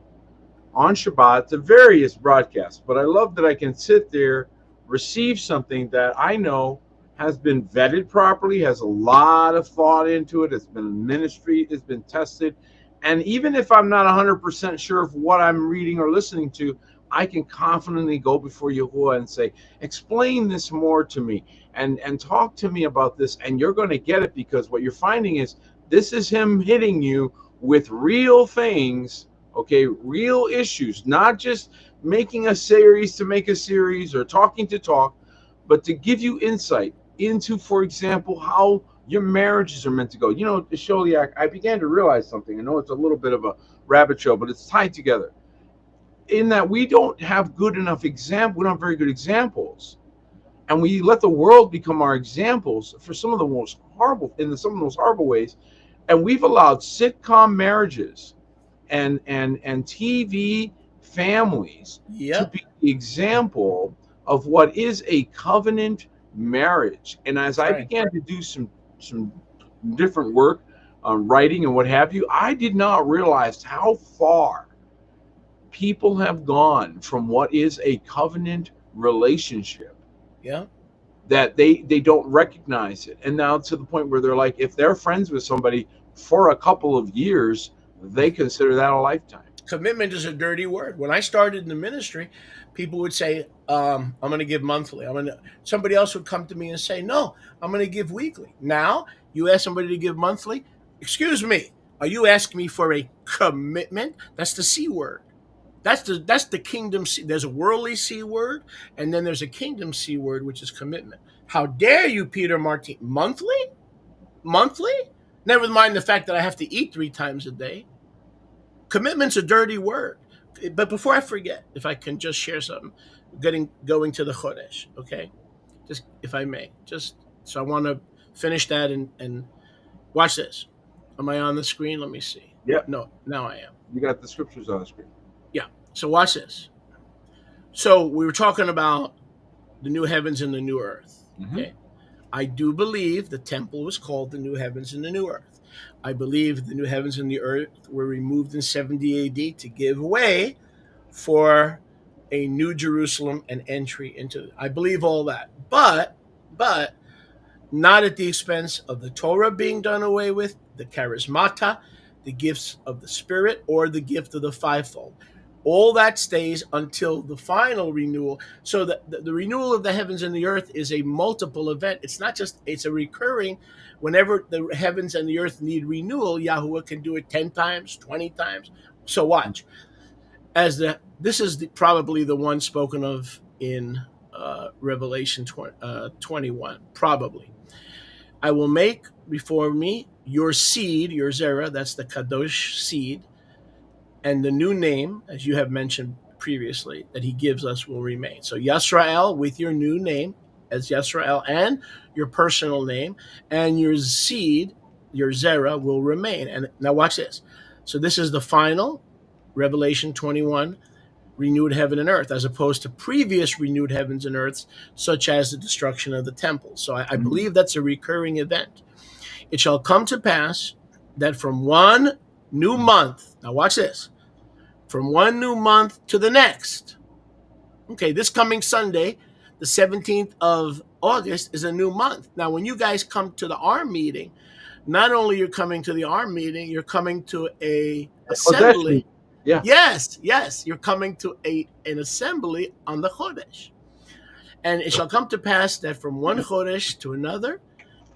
on Shabbat to various broadcasts, but I love that I can sit there, receive something that I know has been vetted properly, has a lot of thought into it, it's been ministry, it's been tested. And even if I'm not 100% sure of what I'm reading or listening to, I can confidently go before Yahuwah and say, explain this more to me and talk to me about this. And you're going to get it, because what you're finding is this is him hitting you with real things, okay, real issues, not just making a series to make a series or talking to talk, but to give you insight into, for example, how your marriages are meant to go. You know, Sholiak, I began to realize something. I know it's a little bit of a rabbit trail, but it's tied together. In that we don't have good enough example, we don't have very good examples and we let the world become our examples for some of the most horrible, some of the most horrible ways. And we've allowed sitcom marriages and TV families to Yep. be the example of what is a covenant marriage. And as That's I right. began to do some different work on writing and what have you, I did not realize how far people have gone from what is a covenant relationship, Yeah. that they don't recognize it. And now to the point where they're like, if they're friends with somebody for a couple of years, they consider that a lifetime. Commitment is a dirty word. When I started in the ministry, people would say, I'm going to give monthly. Somebody else would come to me and say, no, I'm going to give weekly. Now you ask somebody to give monthly. Excuse me. Are you asking me for a commitment? That's the C word. That's the kingdom C. There's a worldly C word, and then there's a kingdom C word, which is commitment. How dare you, Peter Martin? Monthly? Monthly? Never mind the fact that I have to eat 3 times a day. Commitment's a dirty word. But before I forget, if I can just share something, going to the Chodesh, okay? Just if I may, just so I want to finish that and watch this. Am I on the screen? Let me see. Yep, No, now I am. you got the scriptures on the screen. Yeah. So watch this. So we were talking about the new heavens and the new earth. Mm-hmm. Okay. I do believe the temple was called the new heavens and the new earth. I believe the new heavens and the earth were removed in 70 AD to give way for a new Jerusalem and entry into. I believe all that, but not at the expense of the Torah being done away with, the charismata, the gifts of the Spirit, or the gift of the fivefold. All that stays until the final renewal. So the renewal of the heavens and the earth is a multiple event. It's not just, it's a recurring. Whenever the heavens and the earth need renewal, Yahuwah can do it 10 times, 20 times. So watch. This is probably the one spoken of in Revelation 21, probably. I will make before me your seed, your zera, that's the kadosh seed, and the new name, as you have mentioned previously, that he gives us will remain. So Yisrael with your new name as Yisrael and your personal name, and your seed, your zera, will remain. And now watch this. So this is the final Revelation 21 renewed heaven and earth, as opposed to previous renewed heavens and earths, such as the destruction of the temple. So I believe that's a recurring event. It shall come to pass that from one new month, now watch this, from one new month to the next. Okay, this coming Sunday, the 17th of August, is a new month. Now, when you guys come to the ARM meeting, not only you're coming to the ARM meeting, you're coming to a assembly. Yeah. Yes, you're coming to an assembly on the Chodesh. And it shall come to pass that from one Chodesh to another,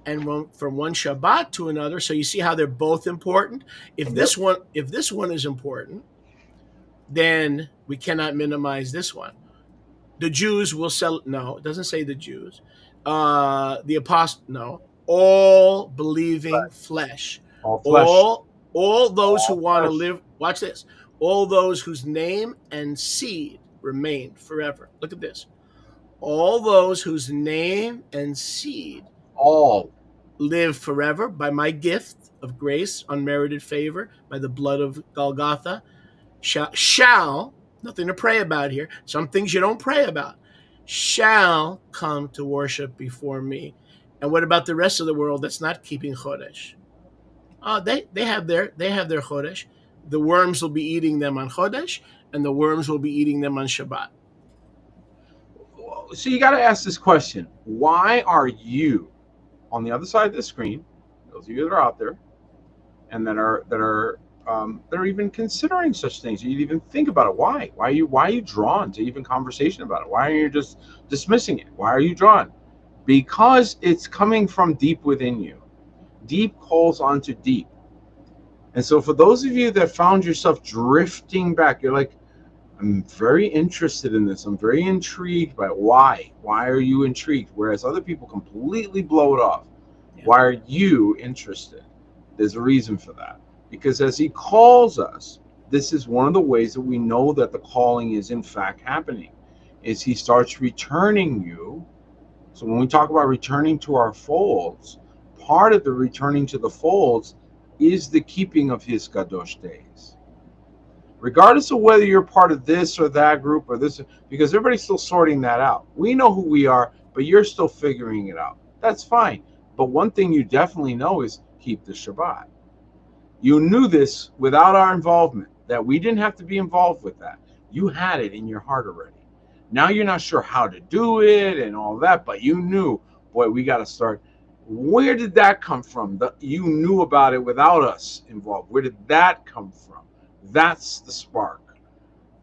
and from one Shabbat to another. So you see how they're both important. If this one is important, then we cannot minimize this one. The Jews will sell. No, it doesn't say the Jews. The apostle. No, all believing flesh. All flesh. All those who All want to flesh. live. Watch this. All those whose name and seed remain forever. Look at this. All those whose name and seed All. live forever by my gift of grace, unmerited favor, by the blood of Golgotha, shall, nothing to pray about here, some things you don't pray about, shall come to worship before me. And what about the rest of the world that's not keeping Chodesh? They have their Chodesh. The worms will be eating them on Chodesh, and the worms will be eating them on Shabbat. So you got to ask this question: why are you on the other side of the screen? Those of you that are out there, and that are even considering such things. You even think about it. Why? Why are you drawn to even conversation about it? Why are you just dismissing it? Why are you drawn? Because it's coming from deep within you. Deep calls onto deep. And so for those of you that found yourself drifting back, you're like, I'm very interested in this. I'm very intrigued by it. Why? Why are you intrigued? Whereas other people completely blow it off. Yeah. Why are you interested? There's a reason for that. Because as he calls us, this is one of the ways that we know that the calling is in fact happening, is he starts returning you So when we talk about returning to our folds, part of the returning to the folds is the keeping of his kadosh days. Regardless of whether you're part of this or that group or this, because everybody's still sorting that out. We know who we are, but you're still figuring it out. That's fine. But one thing you definitely know is keep the Shabbat. You knew this without our involvement, that we didn't have to be involved with that. You had it in your heart already. Now you're not sure how to do it and all that, but you knew, boy, we got to start. Where did that come from? You knew about it without us involved. Where did that come from? That's the spark.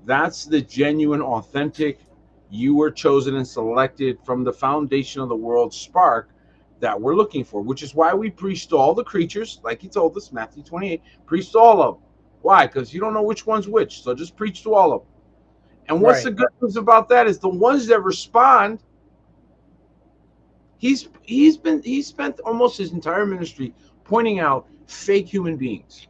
That's the genuine, authentic, you were chosen and selected from the foundation of the world spark that we're looking for, which is why we preach to all the creatures, like he told us, Matthew 28, preach to all of them. Why? Because you don't know which one's which, so just preach to all of them. And what's the Right. good news about that is the ones that respond, he spent almost his entire ministry pointing out fake human beings.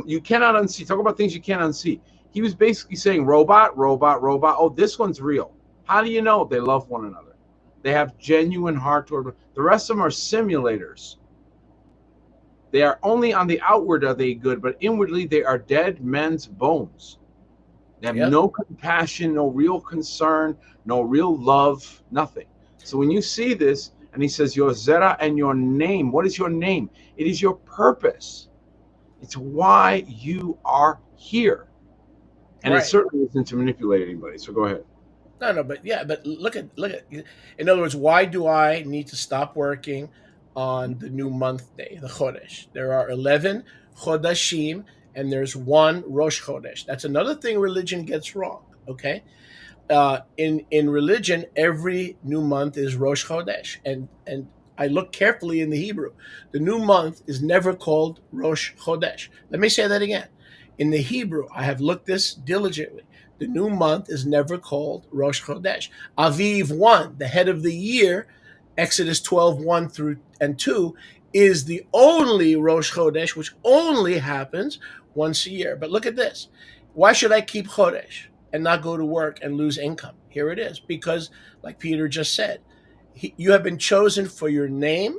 You cannot unsee. Talk about things you can't unsee. He was basically saying robot, robot, robot. Oh, this one's real. How do you know? They love one another. They have genuine heart toward. The rest of them are simulators. They are only on the outward are they good, but inwardly they are dead men's bones. They have Yep. no compassion, no real concern, no real love, nothing. So when you see this, and he says, your zera and your name, what is your name? It is your purpose. It's why you are here. And it Right. certainly isn't to manipulate anybody. So go ahead. No, no, but yeah, but look at. In other words, why do I need to stop working on the new month day, the Chodesh? There are 11 Chodasheem, and there's one Rosh Chodesh. That's another thing religion gets wrong. Okay, in religion, every new month is Rosh Chodesh, and I look carefully in the Hebrew. The new month is never called Rosh Chodesh. Let me say that again. In the Hebrew, I have looked this diligently. The new month is never called Rosh Chodesh. Aviv 1, the head of the year, Exodus 12, 1 through and 2, is the only Rosh Chodesh, which only happens once a year. But look at this. Why should I keep Chodesh and not go to work and lose income? Here it is. Because, like Peter just said, you have been chosen for your name,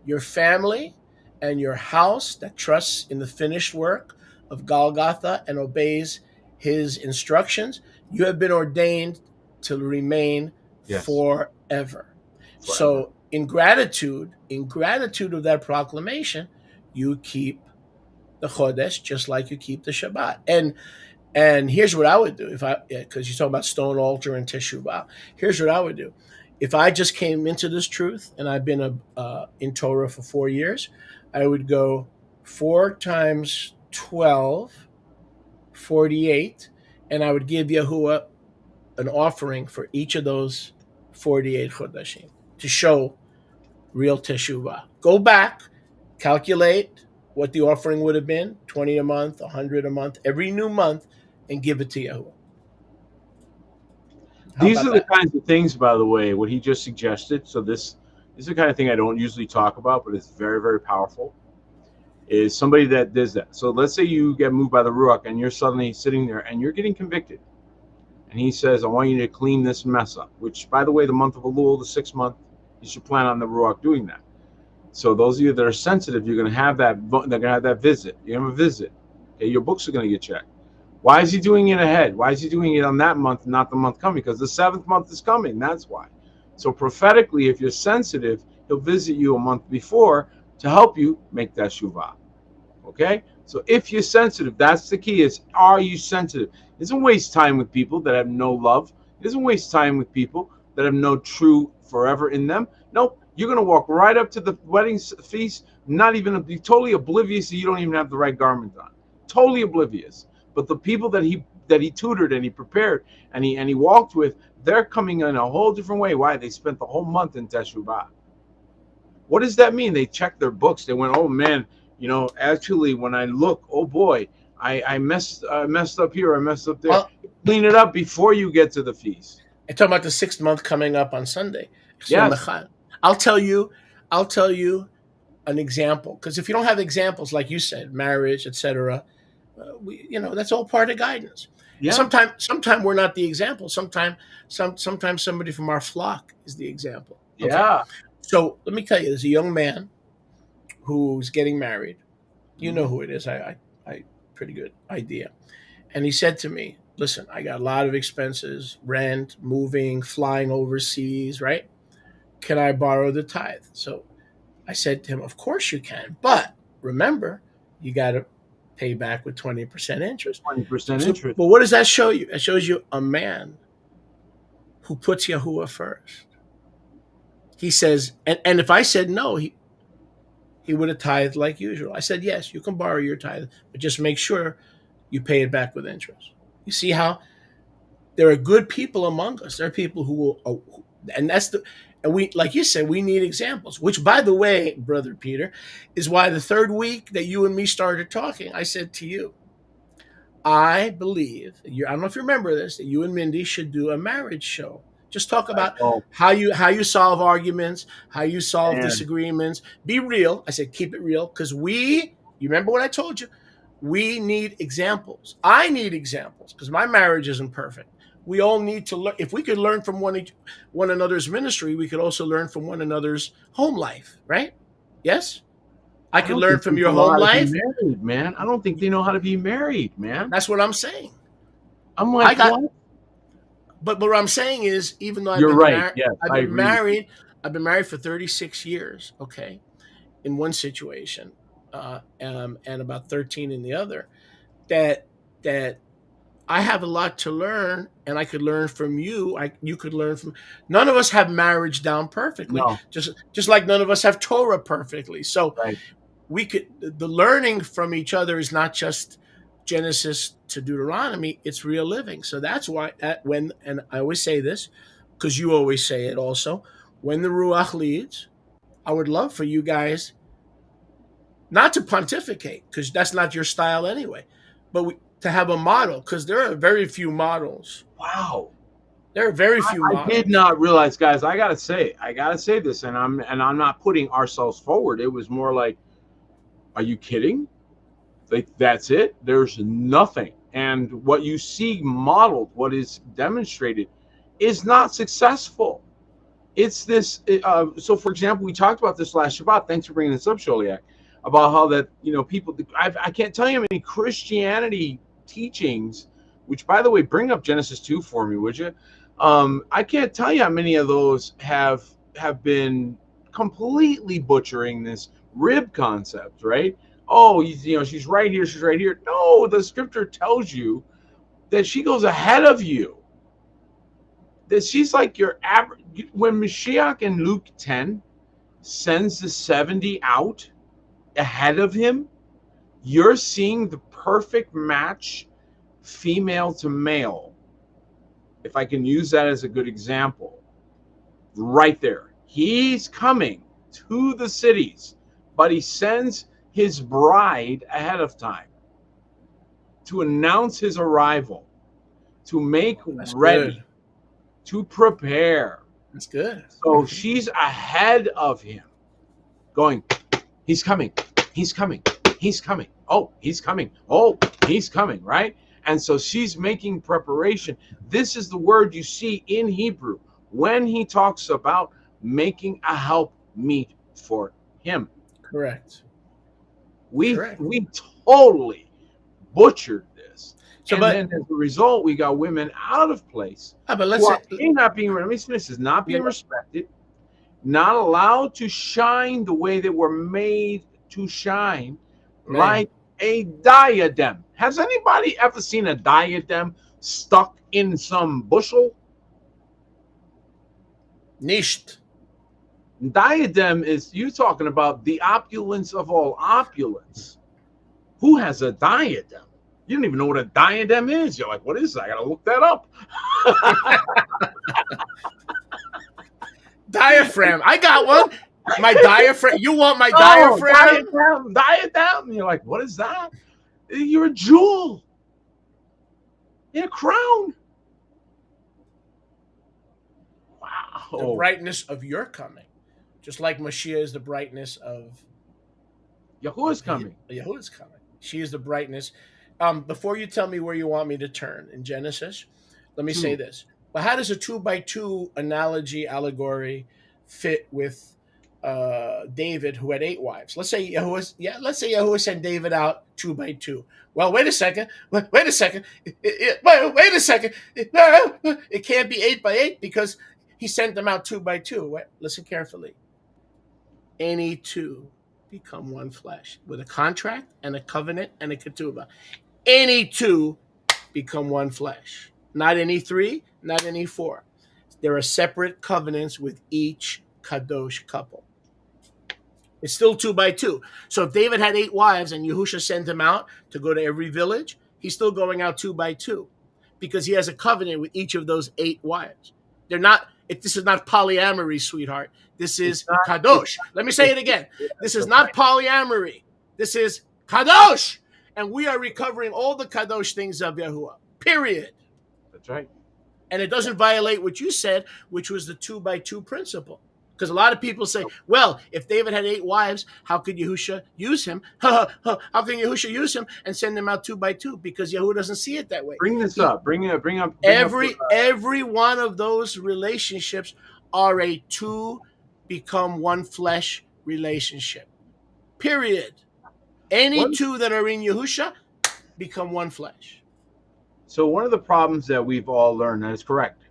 your family, and your house that trusts in the finished work of Golgotha and obeys his instructions. You have been ordained to remain Yes, forever. forever. So, in gratitude of that proclamation, you keep the Chodesh just like you keep the Shabbat. And here's what I would do if I, because you talk about stone altar and teshuvah. Here's what I would do. If I just came into this truth and I've been in Torah for 4 years, I would go 4 times 12, 48, and I would give Yahuwah an offering for each of those 48 chodashim to show real teshuvah. Go back, calculate what the offering would have been, 20 a month, 100 a month, every new month, and give it to Yahuwah. How These about are the that? kinds of things, by the way, what he just suggested. So this is the kind of thing I don't usually talk about, but it's very, very powerful. Is somebody that does that. So let's say you get moved by the Ruach and you're suddenly sitting there and you're getting convicted. And he says, I want you to clean this mess up, which, by the way, the month of Elul, the 6th month, you should plan on the Ruach doing that. So those of you that are sensitive, you're going to have that. They're going to have that visit. You're going to have a visit. Okay, your books are going to get checked. Why is he doing it ahead? Why is he doing it on that month, not the month coming? Because the 7th month is coming. That's why. So prophetically, if you're sensitive, he'll visit you a month before to help you make that shuvah. Okay? So if you're sensitive, that's the key is, are you sensitive? He doesn't waste time with people that have no love. He doesn't waste time with people that have no true forever in them. Nope. You're going to walk right up to the wedding feast, not even be totally oblivious that you don't even have the right garment on. Totally oblivious. But the people that he tutored and he prepared and he walked with, they're coming in a whole different way. Why? They spent the whole month in Teshuvah. What does that mean? They checked their books. They went, oh man, actually, when I look, oh boy, I messed up here, I messed up there. Well, Clean it up before you get to the feast. I'm talking about the 6th month coming up on Sunday. It's Yom Yes, Echad. I'll tell you, I'll tell you an example. Because if you don't have examples, like you said, marriage, etc., that's all part of guidance. Yeah. Sometimes we're not the example. Sometimes somebody from our flock is the example. Okay. Yeah. So let me tell you, there's a young man who's getting married. You know Mhm. who it is. I pretty good idea. And he said to me, "Listen, I got a lot of expenses: rent, moving, flying overseas. Right? Can I borrow the tithe?" So I said to him, "Of course you can, but remember, you got to pay back with 20% interest." 20% So, interest. but what does that show you? It shows you a man who puts Yahuwah first. He says, and if I said no, he would have tithed like usual. I said, yes, you can borrow your tithe, but just make sure you pay it back with interest. You see how there are good people among us. There are people who will, and that's the, and we, like you said, we need examples. Which, by the way, brother Peter, is why the third week that you and me started talking, I said to you, I believe I don't know if you remember this, that you and Mindy should do a marriage show. Just talk I about know, how you solve arguments, how you solve man. disagreements. Be real. I said keep it real because you remember what I told you? We need examples. I need examples because my marriage isn't perfect. We all need to learn. If we could learn from one another's ministry, we could also learn from one another's home life, right? Yes? I I could don't learn think from your people know home how to be life. married, man. I don't think they know how to be married, man. That's what I'm saying. I'm I like, got what? but what I'm saying is, even though You're right. Yes, I've I been agree with you. married, I've been married for 36 years. Okay, in one situation, and about 13 in the other. That that I have a lot to learn, and I could learn from you. You could learn from. None of us have marriage down perfectly, No, just like none of us have Torah perfectly. So right. we could the learning from each other is not just Genesis to Deuteronomy, it's real living. So that's why when, and I always say this because you always say it also, when the Ruach leads, I would love for you guys not to pontificate because that's not your style anyway, but to have a model because there are very few models. Wow. There are very few I did models. not realize, guys. I gotta say this, and I'm not putting ourselves forward. It was more like, are you kidding? Like that's it. There's nothing, and what you see modeled, what is demonstrated, is not successful. It's this. So, for example, we talked about this last Shabbat. Thanks for bringing this up, Sholiak, about how that people. I can't tell you how many Christianity teachings, which by the way, bring up Genesis 2 for me, would you? I can't tell you how many of those have been completely butchering this rib concept, right? Oh, she's right here. She's right here. No, the scripture tells you that she goes ahead of you, that she's like your average. When Mashiach in Luke 10 sends the 70 out ahead of him, you're seeing the perfect match, female to male, if I can use that as a good example, right there. He's coming to the cities, but he sends his bride ahead of time to announce his arrival, to make That's ready, good. to prepare. That's good. So she's ahead of him, going, he's coming, he's coming, he's coming. Oh, he's coming. Oh, he's coming, right? And so she's making preparation. This is the word you see in Hebrew when he talks about making a help meet for him. Correct. We Correct. we totally butchered this. So, And but then as a result, we got women out of place but who let's are say, not being, let me finish this, not yeah, being respected, not allowed to shine the way they were made to shine, man, like a diadem. Has anybody ever seen a diadem stuck in some bushel? nished. Diadem is, you talking about the opulence of all opulence. Who has a diadem? You don't even know what a diadem is. You're like, what is that? I gotta look that up. Diaphragm. I got one. My diaphragm. You want my Oh, diaphragm? diadem, diadem. You're like, what is that? You're a jewel in a crown. The Wow. brightness of your coming, just like Mashiach is the brightness Yahuwah's of coming. Yahuwah's coming. She is the brightness. Before you tell me where you want me to turn in Genesis, let me say 2. this. Well, how does a two by two analogy allegory fit with David, who had 8 wives? Let's say Yahuwah sent David out 2 by 2. Well, wait a second. Wait a second. Wait a second. It can't be 8 by 8 because he sent them out 2 by 2. Listen carefully. Any two become one flesh with a contract and a covenant and a ketubah. Any two become one flesh. Not any three, not any four. There are separate covenants with each kadosh couple. It's still 2 by 2. So if David had 8 wives and Yahusha sent him out to go to every village, he's still going out 2 by 2 because he has a covenant with each of those 8 wives. They're not. This is not polyamory, sweetheart. This It's is not. It's kadosh. not. Let me say it again. Yeah, This is that's not right. polyamory. This is kadosh, and we are recovering all the kadosh things of Yahuwah. Period. That's right. And it doesn't violate what you said, which was the 2 by 2 principle. Because a lot of people say, well, if David had 8 wives, how could Yahusha use him? How can Yahusha use him and send him out 2 by 2? Because Yahuwah doesn't see it that way. Bring this He, up. Bring up. every one of those relationships are a two become one flesh relationship. Period. Any One. two that are in Yahusha become one flesh. So one of the problems that we've all learned, that is correct.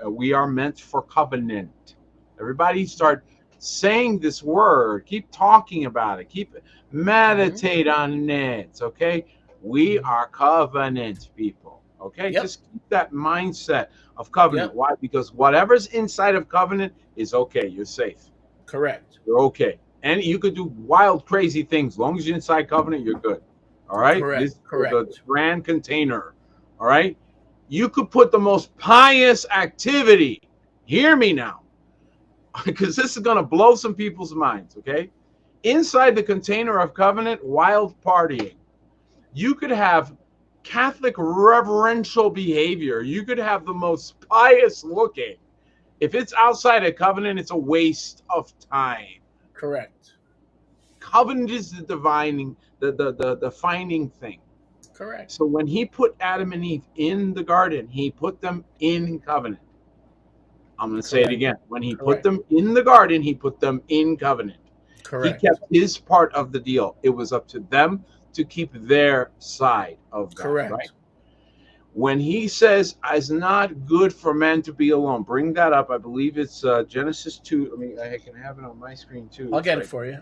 We are meant for covenant. Everybody start saying this word. Keep talking about it. Keep meditate on it. Okay. We are covenant people. Okay. Yep. Just keep that mindset of covenant. Yep. Why? Because whatever's inside of covenant is okay. You're safe. Correct. You're okay. And you could do wild, crazy things. As long as you're inside covenant, you're good. All right. Correct. This is Correct. the grand container. All right. You could put the most pious activity. Hear me now, because this is going to blow some people's minds. Okay. Inside the container of covenant, wild partying. You could have Catholic reverential behavior. You could have the most pious looking. If it's outside of covenant, it's a waste of time. Correct. Covenant is the divining, the defining thing. Correct. So when he put Adam and Eve in the garden, he put them in covenant. I'm going to say it again. When he put them in the garden, he put them in covenant. Correct. He kept his part of the deal. It was up to them to keep their side of that. Correct. Right? When he says, it's not good for man to be alone, bring that up. I believe it's Genesis 2. I mean, I can have it on my screen too. I'll get it for you.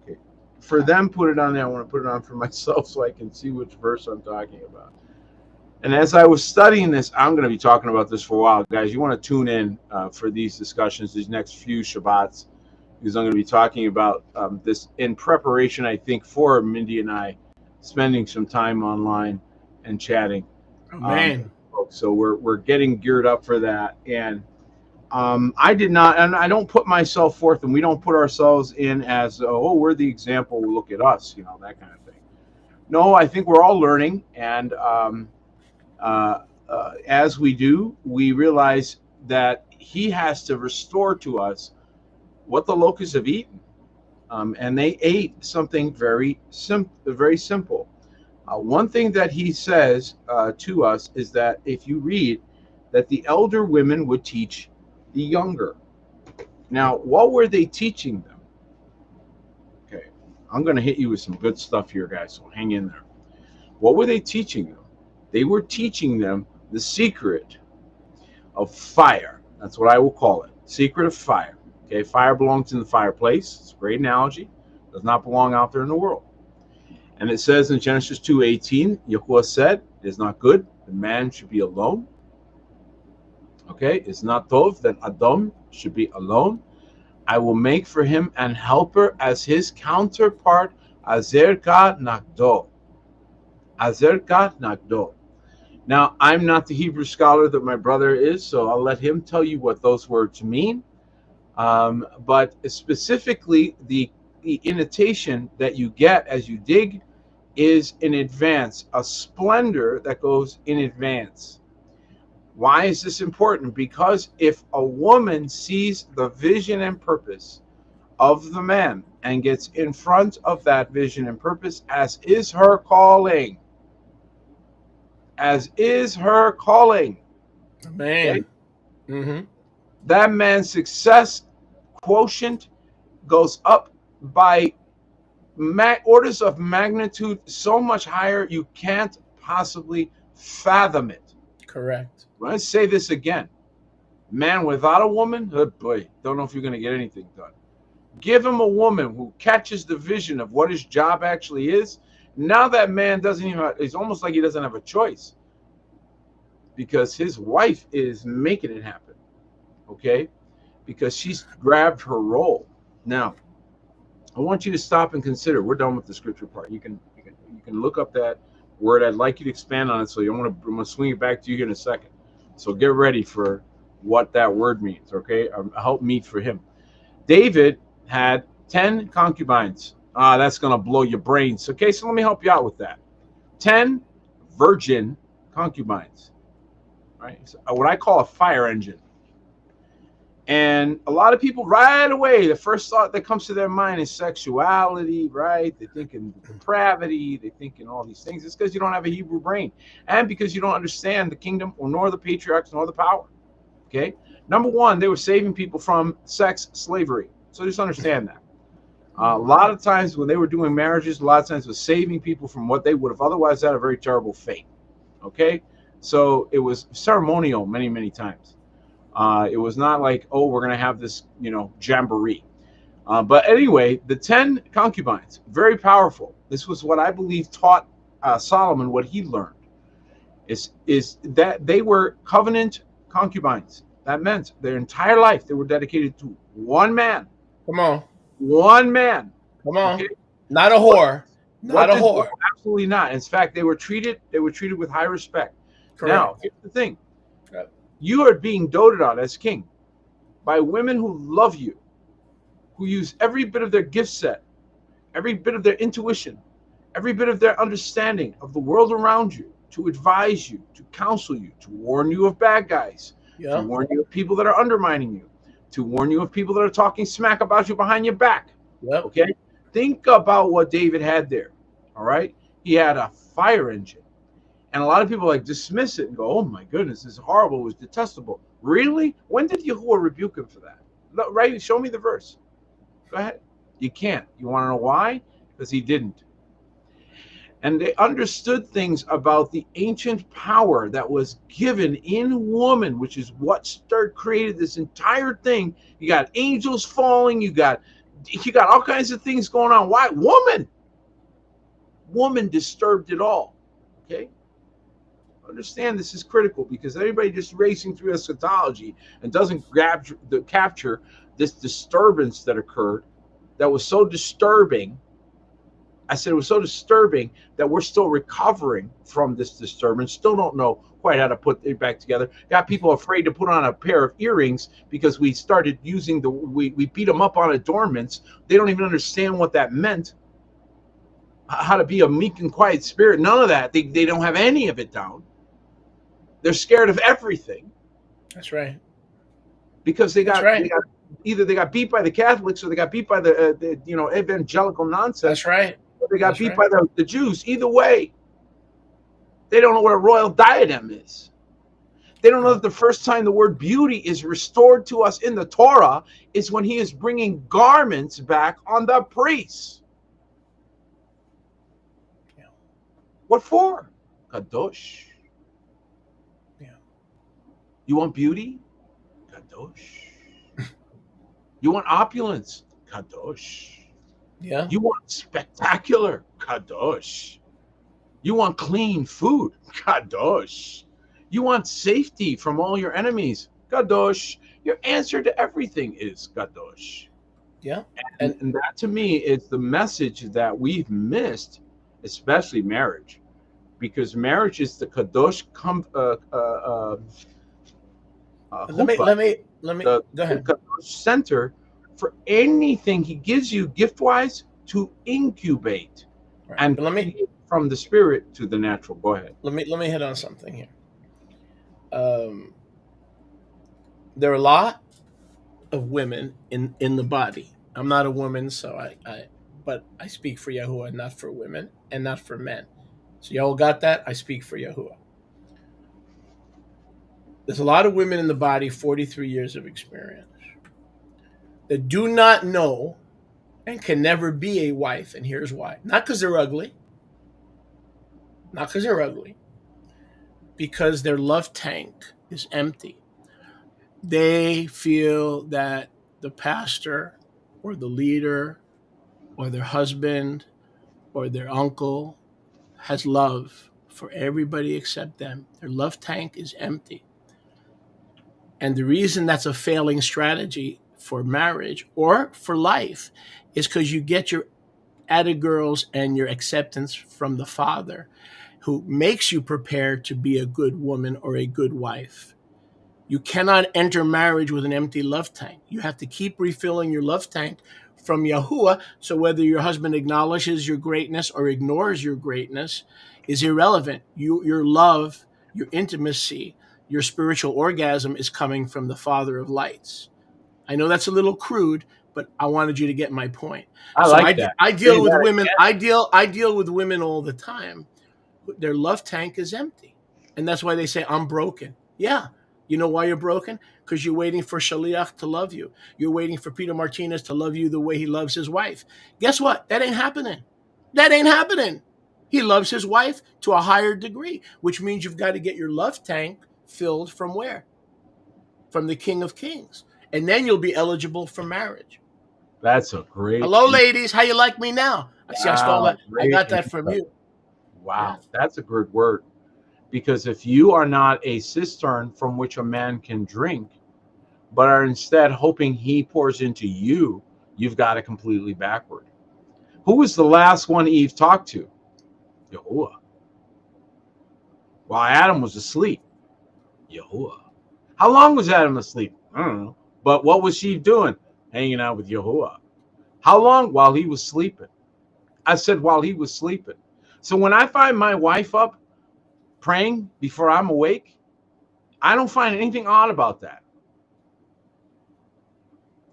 Okay. For them, put it on there. I want to put it on for myself so I can see which verse I'm talking about. And as I was studying this, I'm going to be talking about this for a while. Guys, you want to tune in for these discussions, these next few Shabbats, because I'm going to be talking about this in preparation, I think, for Mindy and I spending some time online and chatting. Oh, man. So we're getting geared up for that. And I did not, and I don't put myself forth, and we don't put ourselves in as, oh, we're the example, look at us, that kind of thing. No, I think we're all learning, and as we do, we realize that he has to restore to us what the locusts have eaten. And they ate something very simple. One thing that he says to us is that if you read that the elder women would teach the younger. Now, what were they teaching them? Okay, I'm going to hit you with some good stuff here, guys, so hang in there. What were they teaching them? They were teaching them the secret of fire. That's what I will call it. Secret of fire. Okay, fire belongs in the fireplace. It's a great analogy. It does not belong out there in the world. And it says in Genesis 2:18, Yahuwah said, it is not good that man should be alone. Okay, it's not tov that Adam should be alone. I will make for him an helper as his counterpart, Azerka Nagdo. Azerka Nagdo. Now, I'm not the Hebrew scholar that my brother is, so I'll let him tell you what those words mean. But specifically, the intonation that you get as you dig is in advance, a splendor that goes in advance. Why is this important? Because if a woman sees the vision and purpose of the man and gets in front of that vision and purpose, as is her calling, as is her calling. Okay, Man. Mm-hmm. that man's success quotient goes up by orders of magnitude so much higher you can't possibly fathom it. Correct. Let's say this again. Man without a woman, oh boy, don't know if you're going to get anything done. Give him a woman who catches the vision of what his job actually is. Now that man doesn't even, it's almost like he doesn't have a choice because his wife is making it happen. Okay? Because she's grabbed her role. Now, I want you to stop and consider. We're done with the scripture part. You can look up that word. I'd like you to expand on it. So I'm gonna swing it back to you here in a second. So get ready for what that word means. Okay, help meet for him. David had 10 concubines. That's gonna blow your brains. Okay, so let me help you out with that. 10 virgin concubines. Right, so what I call a fire engine. And a lot of people right away, the first thought that comes to their mind is sexuality, right? They're thinking depravity, they're thinking all these things. It's because you don't have a Hebrew brain and because you don't understand the kingdom or nor the patriarchs nor the power. Okay. Number one, they were saving people from sex slavery. So just understand that. A lot of times when they were doing marriages, a lot of times it was saving people from what they would have otherwise had a very terrible fate. Okay. So it was ceremonial many, many times. It was not like, oh, we're going to have this, jamboree. But anyway, the 10 concubines, very powerful. This was what I believe taught Solomon what he learned, is that they were covenant concubines. That meant their entire life they were dedicated to one man. Come on. One man. Come on. Okay? Not a What, whore. Not a whore. absolutely not. In fact, they were treated with high respect. Now, Correct. here's the thing. Yep. You are being doted on as king by women who love you, who use every bit of their gift set, every bit of their intuition, every bit of their understanding of the world around you to advise you, to counsel you, to warn you of bad guys, to Yep. warn you of people that are undermining you, to warn you of people that are talking smack about you behind your back. Yep. Okay? Think about what David had there. All right? He had a fire engine. And a lot of people dismiss it and go, oh my goodness, this is horrible, it was detestable. Really? When did Yahuwah rebuke him for that? Right? Show me the verse. Go ahead. You can't. You want to know why? Because he didn't. And they understood things about the ancient power that was given in woman, which is what created this entire thing. You got angels falling, you got all kinds of things going on. Why? Woman disturbed it all. Okay? Understand this is critical because everybody just racing through eschatology and doesn't capture this disturbance that occurred that was so disturbing. I said it was so disturbing that we're still recovering from this disturbance, still don't know quite how to put it back together. Got people afraid to put on a pair of earrings because we started using we beat them up on adornments. They don't even understand what that meant, how to be a meek and quiet spirit. None of that. They don't have any of it down. They're scared of everything. That's right. Because they got either they got beat by the Catholics or they got beat by the evangelical nonsense. That's right. Or they got beat by the Jews. Either way, they don't know what a royal diadem is. They don't know that the first time the word beauty is restored to us in the Torah is when he is bringing garments back on the priests. Yeah. What for? Kadosh. Yeah. You want beauty? Kadosh. You want opulence? Kadosh. Yeah. You want spectacular? Kadosh. You want clean food? Kadosh. You want safety from all your enemies? Kadosh. Your answer to everything is Kadosh. Yeah. And that to me is the message that we've missed, especially marriage. Because marriage is the Kadosh let me the go ahead. center for anything he gives you gift-wise to incubate and from the spirit to the natural. Go ahead. Let me hit on something here. There are a lot of women in the body. I'm not a woman, so but I speak for Yahuwah, not for women and not for men. So y'all got that? I speak for Yahuwah. There's a lot of women in the body, 43 years of experience, that do not know and can never be a wife. And here's why. Not because they're ugly, not because they're ugly, because their love tank is empty. They feel that the pastor or the leader or their husband or their uncle has love for everybody except them. Their love tank is empty. And the reason that's a failing strategy for marriage or for life is because you get your added girls and your acceptance from the father who makes you prepared to be a good woman or a good wife. You cannot enter marriage with an empty love tank. You have to keep refilling your love tank from Yahuwah. So whether your husband acknowledges your greatness or ignores your greatness is irrelevant. Your love, your intimacy, your spiritual orgasm is coming from the Father of lights. I know that's a little crude, but I wanted you to get my point. I So like that. I Say deal with that women. again. I deal with women all the time. Their love tank is empty, and that's why they say I'm broken. Yeah, you know why you're broken? Because you're waiting for Shaliach to love you. You're waiting for Peter Martinez to love you the way he loves his wife. Guess what? That ain't happening. That ain't happening. He loves his wife to a higher degree, which means you've got to get your love tank filled from where? From the King of Kings, and then you'll be eligible for marriage. That's a great. Hello, ladies. How you like me now? I see. I stole Wow, that. I great got that from insight. you. Wow, Yes. that's a good word. Because if you are not a cistern from which a man can drink, but are instead hoping he pours into you, you've got it completely backward. Who was the last one Eve talked to? Yahuwah. While Adam was asleep. Yahuwah. How long was Adam asleep? I don't know. But what was she doing? Hanging out with Yahuwah. How long? While he was sleeping. I said while he was sleeping. So when I find my wife up praying before I'm awake, I don't find anything odd about that.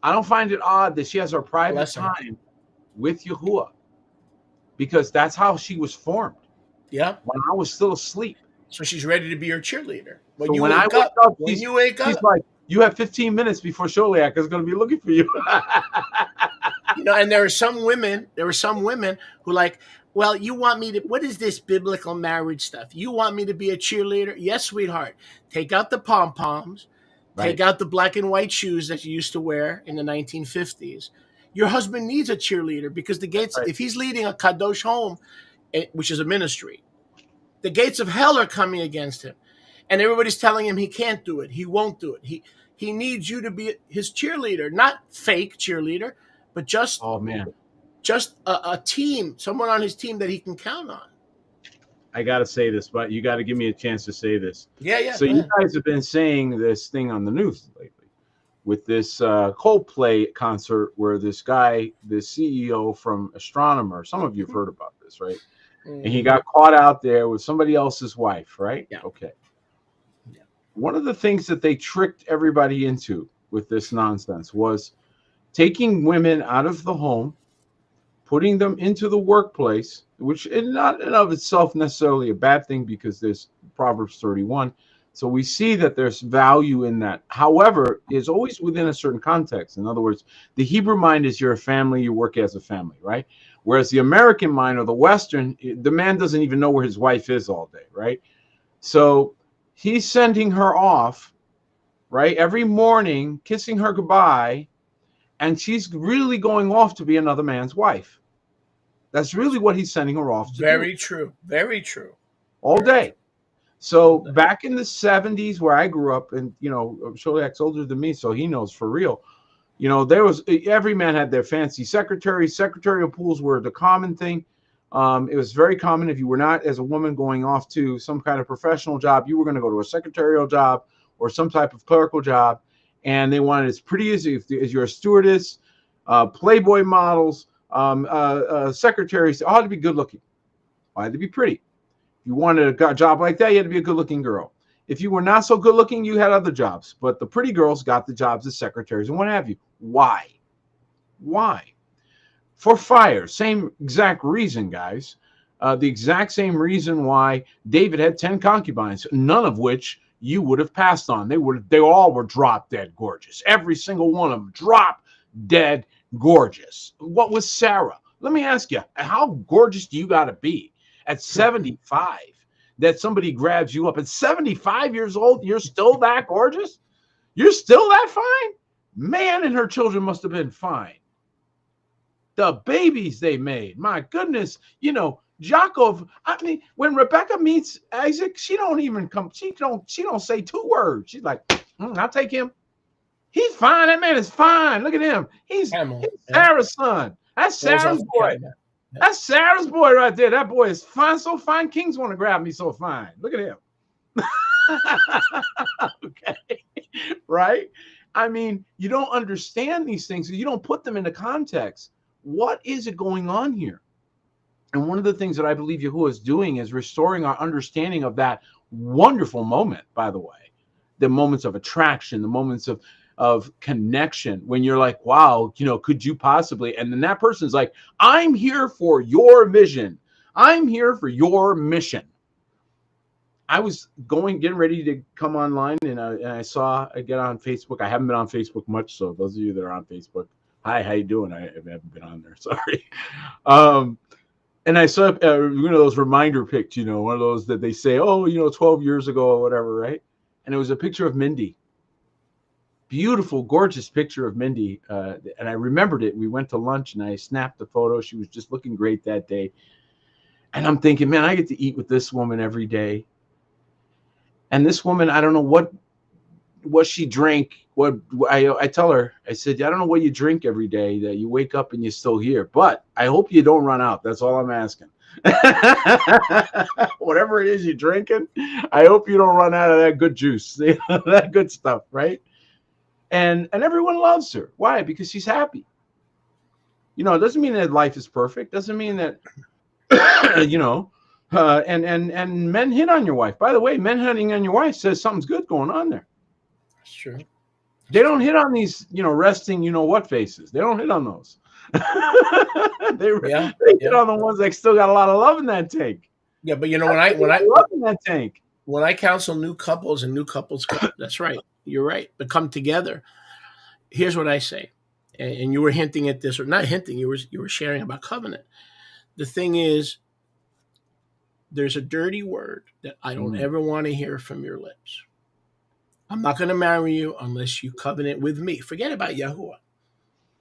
I don't find it odd that she has her private Blessing. time with Yahuwah because that's how she was formed Yeah. when I was still asleep. So she's ready to be your cheerleader. So when I wake up, When you wake she's up, like, "You have 15 minutes before Sholiak is going to be looking for you." and there are some women who like, well, you want me to, what is this biblical marriage stuff? You want me to be a cheerleader? Yes, sweetheart. Take out the pom poms, take Right, out the black and white shoes that you used to wear in the 1950s. Your husband needs a cheerleader because the gates, right. if he's leading a kadosh home, which is a ministry, the gates of hell are coming against him. And everybody's telling him he can't do it. He won't do it. He needs you to be his cheerleader, not fake cheerleader, but Oh man, just a team, someone on his team that he can count on. I got to say this, but you got to give me a chance to say this. Yeah, yeah, So go you ahead. guys have been saying this thing on the news lately with this Coldplay concert where this guy, the CEO from Astronomer, some of you have heard about this, right? And he Mm-hmm. got caught out there with somebody else's wife, right? Yeah, Okay. yeah. One of the things that they tricked everybody into with this nonsense was taking women out of the home, putting them into the workplace, which is not in of itself necessarily a bad thing because there's Proverbs 31. So we see that there's value in that. However, it's always within a certain context. In other words, the Hebrew mind is you're a family, you work as a family, right? Whereas the American mind or the Western, the man doesn't even know where his wife is all day, right? So he's sending her off, right? Every morning, kissing her goodbye, and she's really going off to be another man's wife. That's really what he's sending her off to do Very true. Very true. all Very day. true. So All day. back in the 70s where I grew up, and Sholiak's older than me, so he knows for real. There was every man had their fancy secretary. Secretarial pools were the common thing. It was very common if you were not as a woman going off to some kind of professional job, you were going to go to a secretarial job or some type of clerical job, and they wanted as pretty as you're a stewardess, Playboy models, secretaries. All had to be good looking. All had to be pretty. If you wanted a job like that, you had to be a good looking girl. If you were not so good looking, you had other jobs. But the pretty girls got the jobs as secretaries and what have you. Why? Why? For fire. Same exact reason, guys. The exact same reason why David had 10 concubines, none of which you would have passed on. They all were drop dead gorgeous. Every single one of them drop dead gorgeous. What was Sarah? Let me ask you, how gorgeous do you got to be at 75 that somebody grabs you up at 75 years old? You're still that gorgeous? You're still that fine? Man, and her children must have been fine. The babies they made, my goodness, Jacob. I mean, when Rebecca meets Isaac, she don't even come. She don't say 2 words. She's like, I'll take him. He's fine. That man is fine. Look at him. He's Sarah's son. That's Sarah's boy. That's Sarah's boy right there. That boy is fine. So fine. Kings want to grab me so fine. Look at him. Okay. Right? I mean, you don't understand these things. You don't put them into context. What is it going on here? And one of the things that I believe Yahuwah is doing is restoring our understanding of that wonderful moment, by the way, the moments of attraction, the moments of connection, when you're like, wow, could you possibly? And then that person's like, I'm here for your vision. I'm here for your mission. I was getting ready to come online, and I get on Facebook. I haven't been on Facebook much, so those of you that are on Facebook, hi, how you doing? I haven't been on there. Sorry. And I saw those reminder pics, one of those that they say, 12 years ago or whatever, right? And it was a picture of Mindy. Beautiful, gorgeous picture of Mindy. And I remembered it. We went to lunch and I snapped the photo. She was just looking great that day. And I'm thinking, man, I get to eat with this woman every day. And this woman, I don't know what she drank. What I tell her, I said, I don't know what you drink every day that you wake up and you're still here, but I hope you don't run out. That's all I'm asking. Whatever it is you're drinking, I hope you don't run out of that good juice, that good stuff, right? And everyone loves her. Why? Because she's happy. It doesn't mean that life is perfect. Doesn't mean that, and men hit on your wife. By the way, men hitting on your wife says something's good going on there. That's true. They don't hit on these, resting, what faces. They don't hit on those. They hit on the ones that still got a lot of love in that tank. Yeah, but when I love in that tank. When I counsel new couples and new couples, that's right. You're right. But come together. Here's what I say, and you were hinting at this, or not hinting. You were sharing about covenant. The thing is, there's a dirty word that I don't ever want to hear from your lips. I'm not going to marry you unless you covenant with me. Forget about Yahuwah.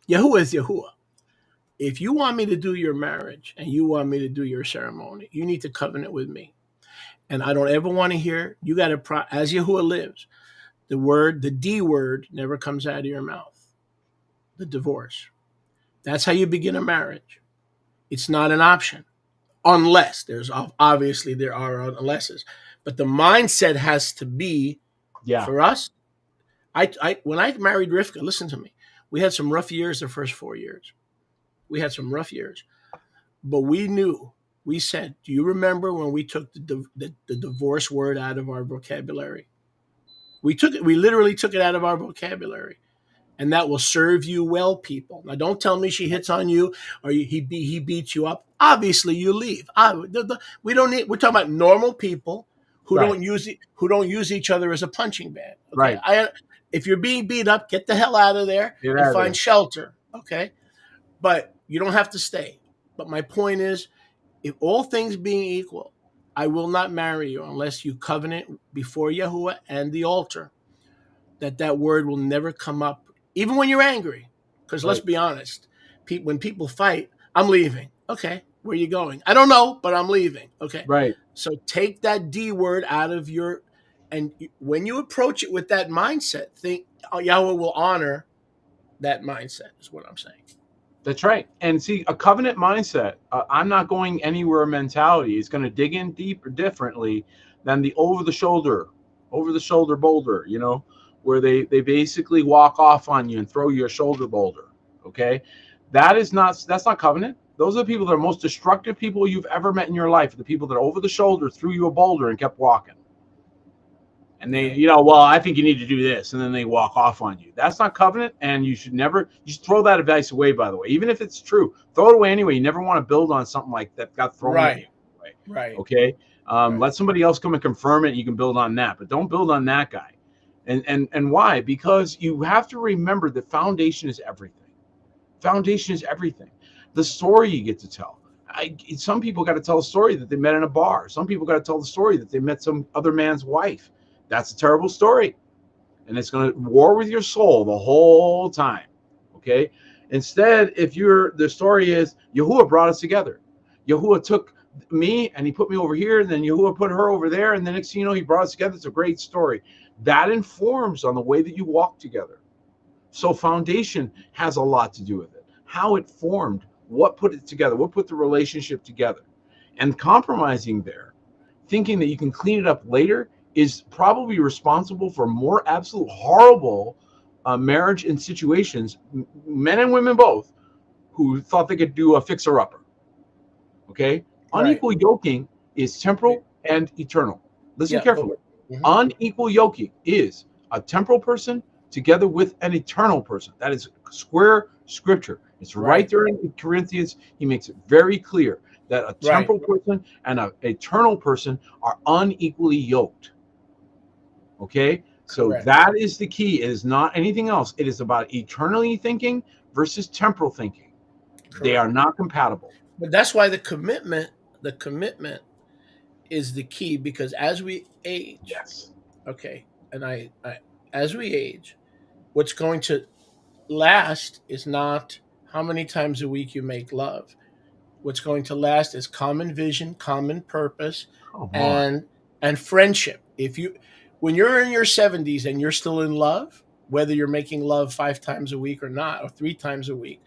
Yahuwah is Yahuwah. If you want me to do your marriage and you want me to do your ceremony, you need to covenant with me. And I don't ever want to hear, you got to, as Yahuwah lives, the D word never comes out of your mouth. The divorce. That's how you begin a marriage. It's not an option. Unless, there are unlesses. But the mindset has to be, for us, when I married Rivka, listen to me, we had some rough years the first 4 years. We had some rough years. But we said, do you remember when we took the divorce word out of our vocabulary? We literally took it out of our vocabulary. And that will serve you well, people. Now, don't tell me she hits on you or he beats you up. Obviously, you leave. We're talking about normal people who don't use each other as a punching bag. Okay? Right. If you're being beat up, get the hell out of there and find shelter. Okay, but you don't have to stay. But my point is, if all things being equal, I will not marry you unless you covenant before Yahuwah and the altar that word will never come up, even when you're angry. Because let's be honest, when people fight, I'm leaving. Okay, where are you going? I don't know, but I'm leaving. Okay, right. So take that D word out of your, and when you approach it with that mindset, think Yahweh will honor that mindset. Is what I'm saying. That's right. And see, a covenant mindset, I'm not going anywhere mentality is going to dig in deeper, differently than the over the shoulder boulder, where they basically walk off on you and throw you a shoulder boulder. Okay. That's not covenant. Those are the people that are most destructive people you've ever met in your life. The people that over the shoulder threw you a boulder and kept walking. And they, I think you need to do this. And then they walk off on you. That's not covenant. And you should throw that advice away, by the way. Even if it's true, throw it away anyway. You never want to build on something like that got thrown at you. Right. Okay. Right. Let somebody else come and confirm it. You can build on that, but don't build on that guy. And why? Because you have to remember that foundation is everything. Foundation is everything. The story you get to tell. Some people got to tell a story that they met in a bar. Some people got to tell the story that they met some other man's wife. That's a terrible story, and it's going to war with your soul the whole time. Okay. Instead, if the story is Yahuwah brought us together. Yahuwah took me and he put me over here, and then Yahuwah put her over there, and the next thing you know, he brought us together. It's a great story. That informs on the way that you walk together. So foundation has a lot to do with it. How it formed, what put it together, what put the relationship together. And compromising there, thinking that you can clean it up later, is probably responsible for more absolute horrible marriage and situations, men and women both, who thought they could do a fixer-upper. Okay? Right. Unequal yoking is temporal and eternal. Listen Yeah. But carefully. mhm. Unequal yoking is a temporal person together with an eternal person. That is square scripture. It's right Right. there in Corinthians. He makes it very clear that a Right. temporal person and an eternal person are unequally yoked. Okay? So Correct. that is the key. It is not anything else. It is about eternally thinking versus temporal thinking. They are Correct. not compatible. But that's why the commitment is the key, because as we age, Yes. okay, and as we age, what's going to last is not how many times a week you make love. What's going to last is common vision, common purpose, Come on. and friendship. If you when you're in your 70s and you're still in love, whether you're making love 5 times a week or not, or 3 times a week,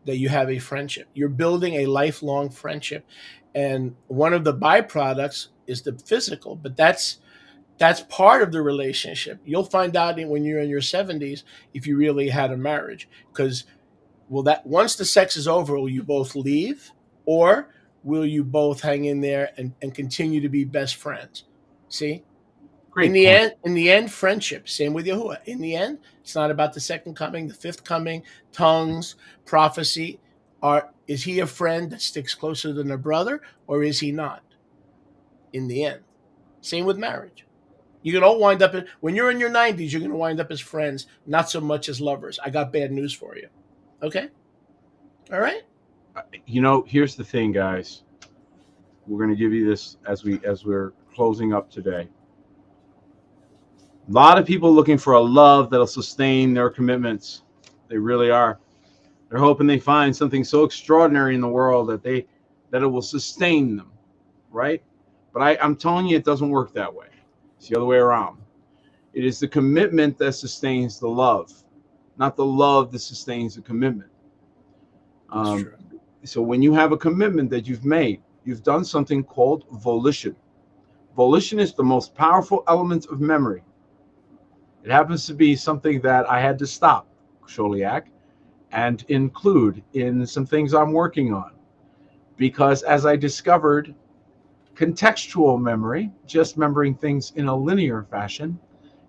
that you have a friendship. You're building a lifelong friendship. And one of the byproducts is the physical, but that's part of the relationship. You'll find out when you're in your 70s if you really had a marriage, because will that once the sex is over, will you both leave, or will you both hang in there and continue to be best friends? See, Great point. in the end, friendship. Same with Yahuwah. In the end, it's not about the second coming, the fifth coming, tongues, prophecy. Is he a friend that sticks closer than a brother, or is he not? In the end, same with marriage. You can all wind up when you're in your 90s. You're going to wind up as friends, not so much as lovers. I got bad news for you. Okay, all right. Here's the thing, guys. We're going to give you this as we're closing up today. A lot of people looking for a love that'll sustain their commitments. They really are. They're hoping they find something so extraordinary in the world that it will sustain them, right? But I'm telling you, it doesn't work that way. It's the other way around. It is the commitment that sustains the love, not the love that sustains the commitment. That's Um, true. so when you have a commitment that you've made, you've done something called volition. Volition is the most powerful element of memory. It happens to be something that I had to stop, Sholiak, and include in some things I'm working on. Because as I discovered, contextual memory, just remembering things in a linear fashion,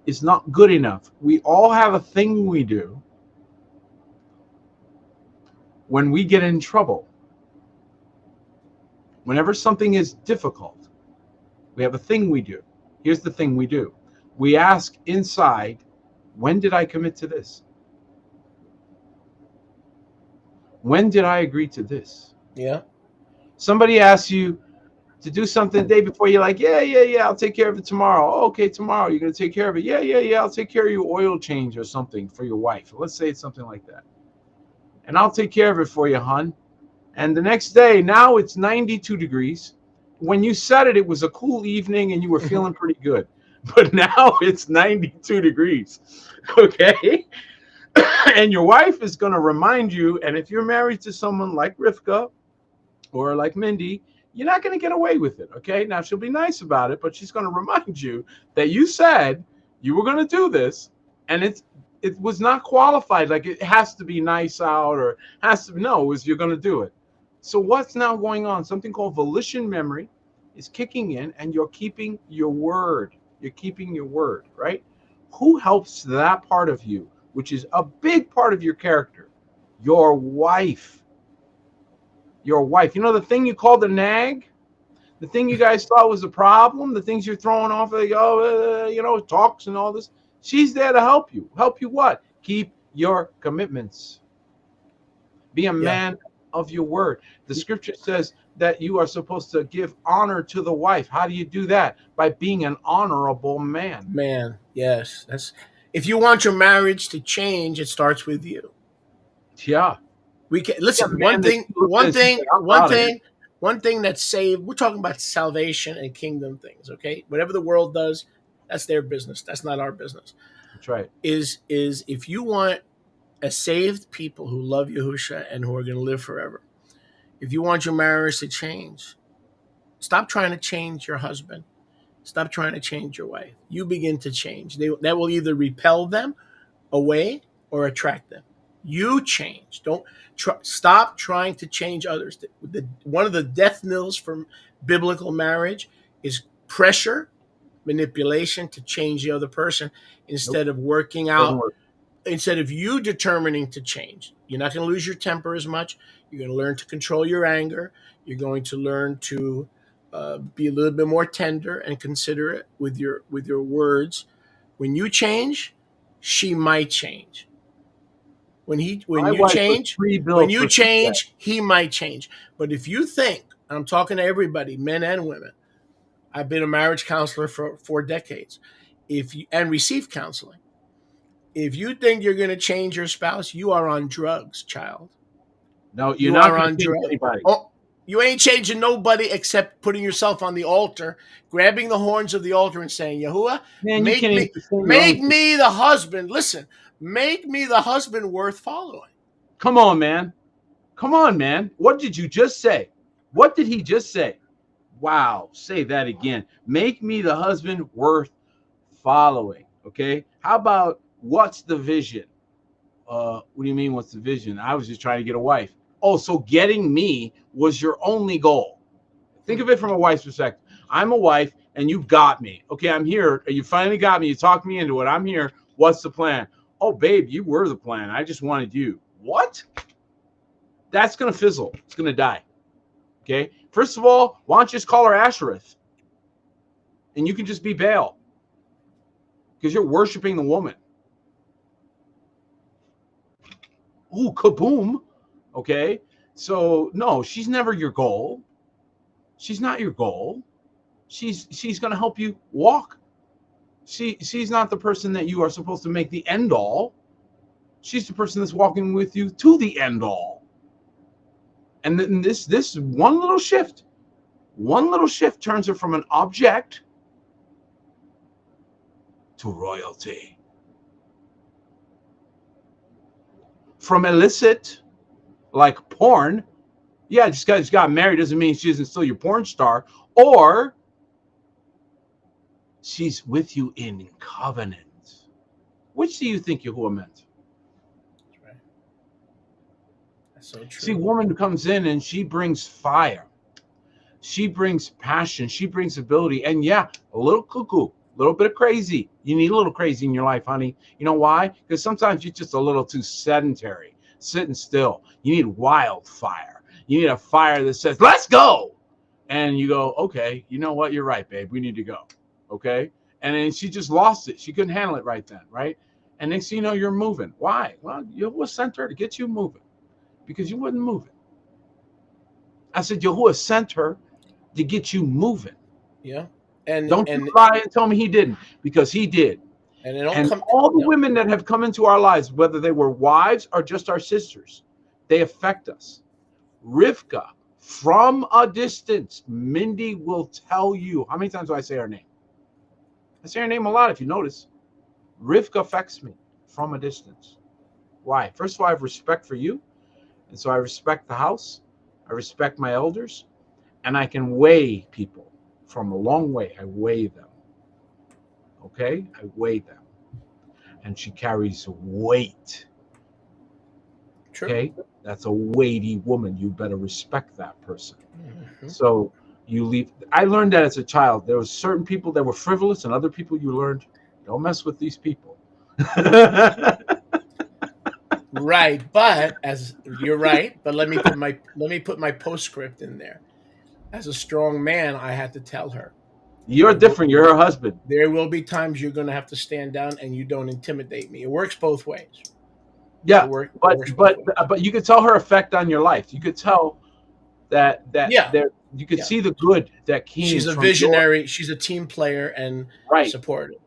is not good enough. We all have a thing we do when we get in trouble. Whenever something is difficult, we have a thing we do. Here's the thing we do. We ask inside, when did I commit to this? When did I agree to this? Yeah. Somebody asks you to do something the day before, you're like, yeah, I'll take care of it tomorrow. Oh, okay, tomorrow, you're going to take care of it. Yeah, I'll take care of your oil change or something for your wife. Let's say it's something like that. And I'll take care of it for you, hon. And the next day, now it's 92 degrees. When you said it, it was a cool evening and you were Mhm. feeling pretty good. But now it's 92 degrees. Okay? And your wife is going to remind you. And if you're married to someone like Rivka or like Mindy, you're not going to get away with it. Okay? Now she'll be nice about it, but she's going to remind you that you said you were going to do this, and it was not qualified. Like it has to be nice out, or has to be, no, it was you're going to do it. So what's now going on? Something called volition memory is kicking in, and you're keeping your word. You're keeping your word, right? Who helps that part of you, which is a big part of your character? Your wife. Your wife. You know the thing you call the nag? The thing you guys thought was a problem, the things you're throwing off, like, talks and all this, she's there to help you. Help you what? Keep your commitments. Be a Yeah. man of your word. The scripture says that you are supposed to give honor to the wife. How do you do that? By being an honorable man. Man, yes. That's if you want your marriage to change, it starts with you. Yeah. We can Yeah, listen. man that you looked at and said, I'm proud of you. One thing that's saved. We're talking about salvation and kingdom things. Okay, whatever the world does, that's their business. That's not our business. That's right. Is if you want a saved people who love Yahusha and who are going to live forever. If you want your marriage to change, stop trying to change your husband. Stop trying to change your wife. You begin to change. That will either repel them away or attract them. You change. Don't stop trying to change others. One of the death knells from biblical marriage is pressure, manipulation to change the other person instead of working Doesn't out. work. Instead of you determining to change, you're not going to lose your temper as much. You're going to learn to control your anger. You're going to learn to be a little bit more tender and considerate with your words. When you change, she might change. When My you wife was change, pre-built for success. he might change. But if you think, and I'm talking to everybody, men and women, I've been a marriage counselor for 4 decades. If you and received counseling, if you think you're going to change your spouse, you are on drugs, child. No, you're You not are going to on change drugs. anybody. Oh, you ain't changing nobody except putting yourself on the altar, grabbing the horns of the altar and saying, Yahuwah, Man, you make can't even me sustain your own make kids. me the husband. Listen, make me the husband worth following. Come on, man. Come on, man. What did you just say? What did he just say? Wow. Say that again. Make me the husband worth following. Okay. How about what's the vision? What do you mean? What's the vision? I was just trying to get a wife. Oh, so getting me was your only goal. Think of it from a wife's perspective. I'm a wife and you got me. Okay, I'm here. You finally got me. You talked me into it. I'm here. What's the plan? Oh, babe, you were the plan. I just wanted you. What? That's going to fizzle. It's going to die. Okay. First of all, why don't you just call her Ashereth? And you can just be Baal. Because you're worshiping the woman. Ooh, kaboom. Okay. So no, she's never your goal. She's not your goal. She's going to help you walk. She's not the person that you are supposed to make the end all. She's the person that's walking with you to the end all. And then this one little shift turns her from an object to royalty. From illicit, like porn, yeah, just because you got married doesn't mean she isn't still your porn star, or she's with you in covenant. Which do you think Yahuwah meant? That's right. That's so true. See, woman comes in and she brings fire. She brings passion. She brings ability. And yeah, a little cuckoo, a little bit of crazy. You need a little crazy in your life, honey. You know why? Because sometimes you're just a little too sedentary, sitting still. You need wildfire. You need a fire that says, let's go. And you go, okay, you know what? You're right, babe. We need to go. Okay. And then she just lost it. She couldn't handle it right then. Right. And next thing you know, you're moving. Why? Well, Yahuwah sent her to get you moving because you wasn't moving. I said, Yahuwah sent her to get you moving. Yeah. And don't you lie and tell me he didn't, because he did. And all the women that have come into our lives, whether they were wives or just our sisters, they affect us. Rivka, from a distance, Mindy will tell you. How many times do I say her name? I say her name a lot, if you notice. Rivka affects me from a distance. Why? First of all, I have respect for you. And so I respect the house. I respect my elders. And I can weigh people from a long way. I weigh them. Okay? I weigh them. And she carries weight. True. Okay? That's a weighty woman. You better respect that person. Mm-hmm. So you leave. I learned that as a child. There were certain people that were frivolous, and other people you learned, don't mess with these people. Right, but as you're right, but let me put my postscript in there. As a strong man, I had to tell her You're there will different. You're her husband. there will be times you're going to have to stand down and you don't intimidate me. It works both ways. Yeah, It but works both but ways. but you could tell her effect on your life. You could tell that Yeah, there you could yeah. see the good that came She's a from your visionary. She's a team player and right. supportive.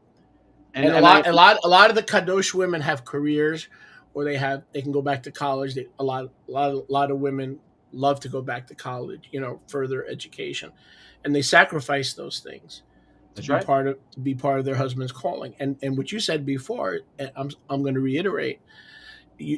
And And and I a lot of the kadosh women have careers, or they can go back to college. A lot of women love to go back to college, further education, and they sacrifice those things that's right. to be part of their husband's calling. And what you said before, and I'm going to reiterate: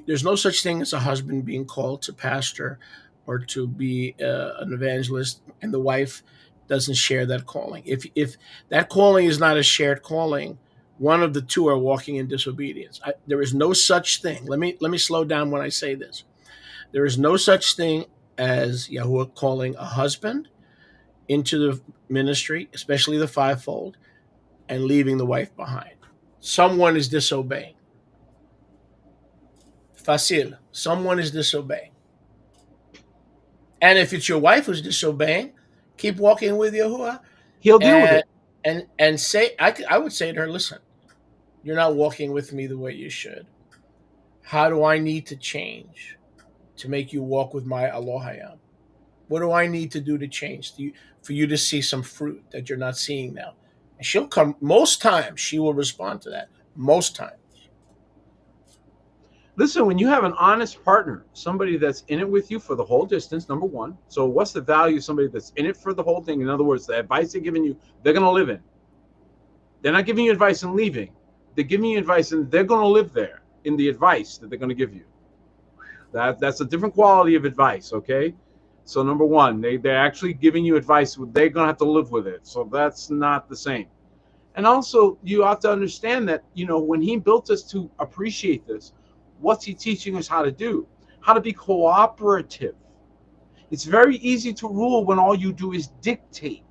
there's no such thing as a husband being called to pastor or to be an evangelist, and the wife doesn't share that calling. If that calling is not a shared calling, one of the two are walking in disobedience. There is no such thing. Let me slow down when I say this. There is no such thing as Yahuwah calling a husband into the ministry, especially the fivefold, and leaving the wife behind. Someone is disobeying. Facile. Someone is disobeying. And if it's your wife who's disobeying, keep walking with Yahuwah He'll deal with and it. say I would say to her, listen, you're not walking with me the way you should. How do I need to change to make you walk with my Elohayim? What do I need to do to change for you to see some fruit that you're not seeing now? And she'll come. Most times, she will respond to that. Most times, Listen, when you have an honest partner, somebody that's in it with you for the whole distance, number one. So what's the value of somebody that's in it for the whole thing? In other words, the advice they're giving you, they're going to live in. They're not giving you advice and leaving. They're giving you advice and they're going to live there in the advice that they're going to give you. That's a different quality of advice, okay? So number one, they're actually giving you advice. They're going to have to live with it. So that's not the same. And also, you have to understand that, when he built us to appreciate this, what's he teaching us how to do? How to be cooperative. It's very easy to rule when all you do is dictate.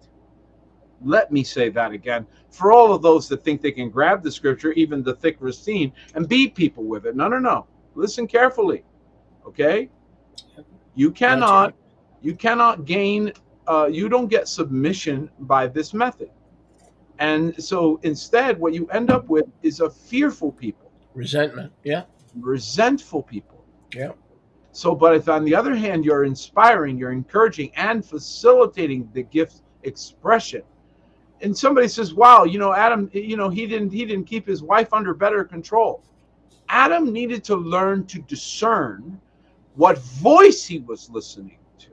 Let me say that again. For all of those that think they can grab the scripture, even the thick Racine, and beat people with it. No, no, no. Listen carefully. Okay? You not to cannot, me. you cannot gain, you don't get submission by this method. And so instead, what you end up with is a fearful people, Resentment. Yeah, resentful people. yeah. So, but if on the other hand, you're inspiring, you're encouraging, and facilitating the gift expression, and somebody says, "Wow, Adam, he didn't keep his wife under better control." Adam needed to learn to discern what voice he was listening to,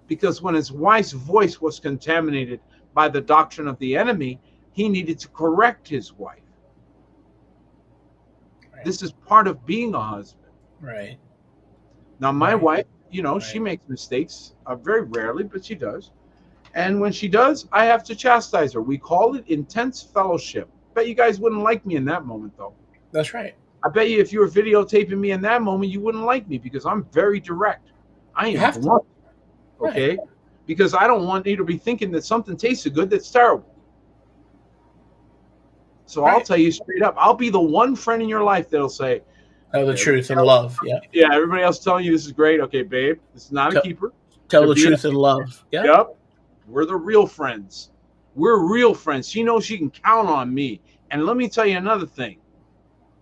because when his wife's voice was contaminated by the doctrine of the enemy, he needed to correct his wife. Right, This is part of being a husband. right, Now, my right, wife, she right. makes mistakes, very rarely, but she does. And when she does, I have to chastise her. We call it intense fellowship. Bet you guys wouldn't like me in that moment, though. That's right. I bet you if you were videotaping me in that moment, you wouldn't like me because I'm very direct. I You am have to. blunt, Right. okay? Because I don't want you to be thinking that something tasted good that's terrible. So I'll Right. tell you straight up, I'll be the one friend in your life that'll say, Tell the okay, everybody truth in else, love. Yeah. yeah, everybody else telling you this is great. Okay, babe, this is not a Tell, keeper. tell They're the being, truth in love. Yeah. yep, we're the real friends. We're real friends. She knows she can count on me. And let me tell you another thing,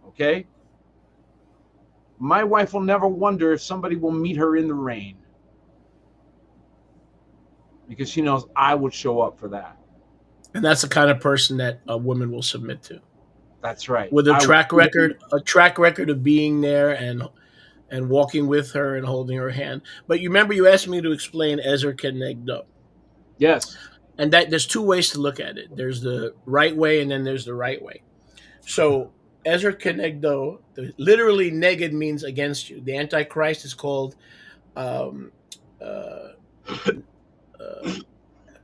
okay? My wife will never wonder if somebody will meet her in the rain because she knows I would show up for that. And that's the kind of person that a woman will submit to, That's right. with I would. a track record of being there and walking with her and holding her hand. But you remember you asked me to explain Ezer Kenegdo. Yes. And that there's two ways to look at it. There's the right way and then there's the right way. So Ezer Kenegdo, literally neged means against you. The Antichrist is called um, uh, uh,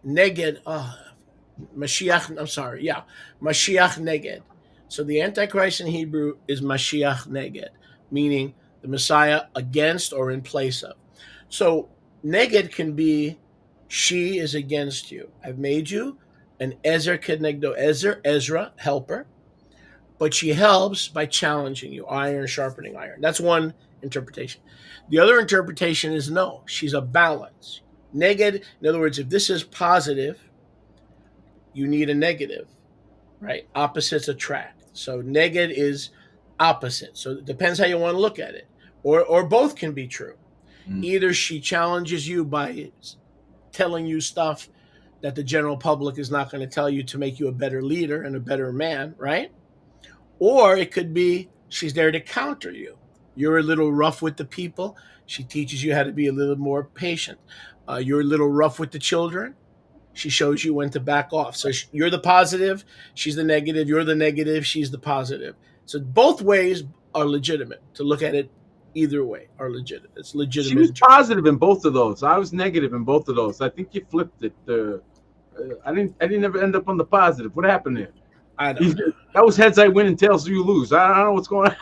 neged. Mashiach. I'm sorry. Yeah, Mashiach neged. So the Antichrist in Hebrew is Mashiach neged, meaning the Messiah against or in place of. So neged can be she is against you. I've made you an Ezer Kenegdo. Ezra, helper, but she helps by challenging you, iron sharpening iron. That's one interpretation. The other interpretation is no, she's a balance. Negative, in other words, if this is positive, you need a negative, right? Opposites attract. So negative is opposite. So it depends how you want to look at it. Or both can be true. Mm. Either she challenges you by telling you stuff that the general public is not going to tell you to make you a better leader and a better man, right? Or it could be she's there to counter you. You're a little rough with the people. She teaches you how to be a little more patient. You're a little rough with the children. She shows you when to back off. So you're the positive, she's the negative. You're the negative, she's the positive. So both ways are legitimate. To look at it either way are legitimate. It's She legitimate was interpretation. positive in both of those. I was negative in both of those. I think you flipped it. I didn't ever end up on the positive. What happened there? I don't know. That was heads I win and tails you lose. I don't know what's going on.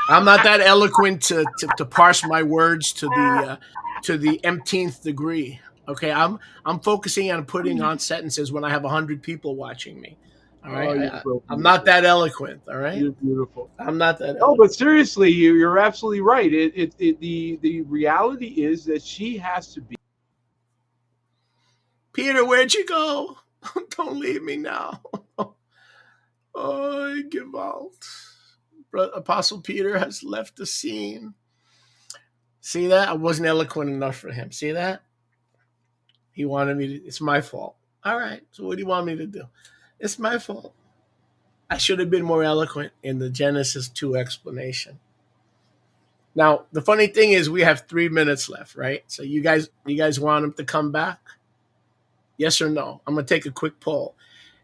I'm not that eloquent to parse my words to the umpteenth degree. Okay, I'm focusing on putting on sentences when I have 100 people watching me. All right, Oh, you're so I'm not beautiful. that eloquent. All right, You're beautiful. I'm not that No, eloquent. but seriously, you're absolutely right. The reality is that she has to be. Peter, where'd you go? Don't leave me now. Oh, Gewalt. Apostle Peter has left the scene. See that? I wasn't eloquent enough for him. See that? He wanted me to. It's my fault. All right. So what do you want me to do? It's my fault. I should have been more eloquent in the Genesis 2 explanation. Now, the funny thing is we have 3 minutes left, right? So you guys want him to come back? Yes or no? I'm gonna take a quick poll.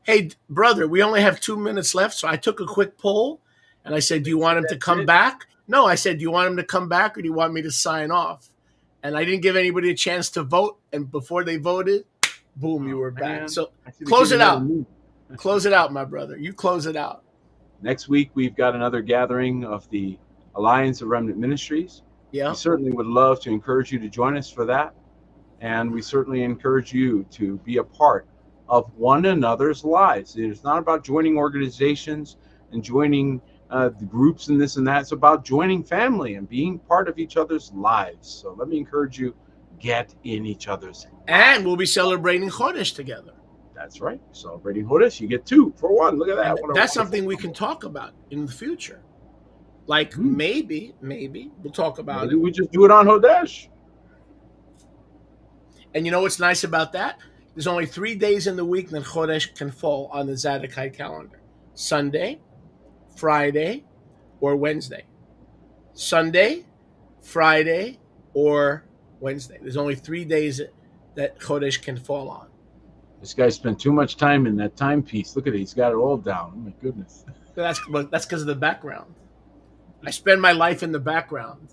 Hey, brother, we only have 2 minutes left, so I took a quick poll and I said, do you want him to That's come it. back? No, I said, do you want him to come back or do you want me to sign off? And I didn't give anybody a chance to vote. And before they voted, boom, you Oh, were back. man, So I should have close given it that a out. move. Close it out, my brother. You close it out. Next week, we've got another gathering of the Alliance of Remnant Ministries. We Yeah. certainly would love to encourage you to join us for that. And we certainly encourage you to be a part of one another's lives. It's not about joining organizations and joining the groups and this and that. It's about joining family and being part of each other's lives. So let me encourage you, get in each other's lives. And we'll be celebrating Chodesh together. That's right. Celebrating Hodesh, you get 2 for 1. Look at that. And What a that's wonderful something we can combo. talk about in the future. Like Hmm. maybe we'll talk about Maybe it. we just do it on Hodesh. And you know what's nice about that? There's only 3 days in the week that Chodesh can fall on the Zadokai calendar: Sunday, Friday, or Wednesday. Sunday, Friday, or Wednesday. There's only 3 days that Chodesh can fall on. This guy spent too much time in that timepiece. Look at it. He's got it all down. Oh, my goodness. That's because of the background. I spend my life in the background.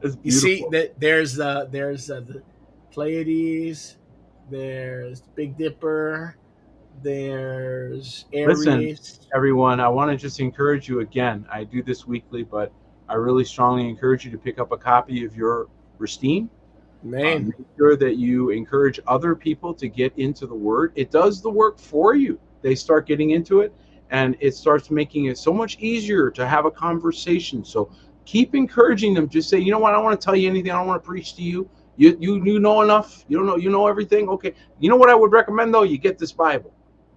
That's You see beautiful. that there's the Pleiades, there's Big Dipper, there's Listen, Aries. everyone, I want to just encourage you again. I do this weekly, but I really strongly encourage you to pick up a copy of your Restine. Man, Make sure that you encourage other people to get into the Word. It does the work for you. They start getting into it, and it starts making it so much easier to have a conversation. So keep encouraging them. Just say, you know what? I don't want to tell you anything. I don't want to preach to you. You know enough. You don't know. You know everything. Okay. You know what I would recommend though? You get this Bible.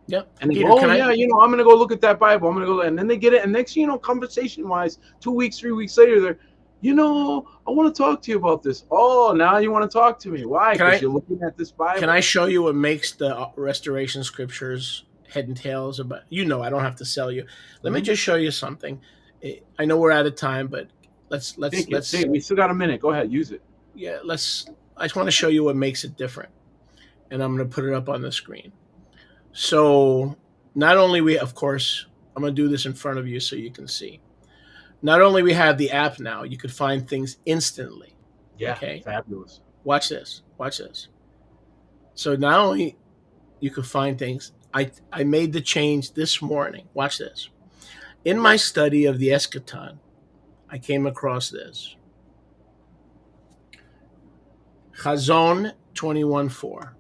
yep. And they Peter, go, oh can I? yeah, I'm gonna go look at that Bible. I'm gonna go, and then they get it. And next thing you know, conversation wise, 2 weeks, 3 weeks later, they're, I want to talk to you about this. Oh, now you want to talk to me? Why? Can Because I? you're looking at this Can Bible. I show you what makes the Restoration Scriptures head and tails about? I don't have to sell you. Let me Mhm. just show you something. I know we're out of time, but let's let's Take it. Take let's it. We still got a minute. Go ahead, use it. yeah let's. I just want to show you what makes it different, and I'm going to put it up on the screen. So not only we, of course, I'm going to do this in front of you so you can see. Not only we have the app now, you could find things instantly. Yeah, Okay, fabulous. watch this. Watch this. So not only you could find things, I made the change this morning. Watch this. In my study of the eschaton, I came across this. Chazon 21:4.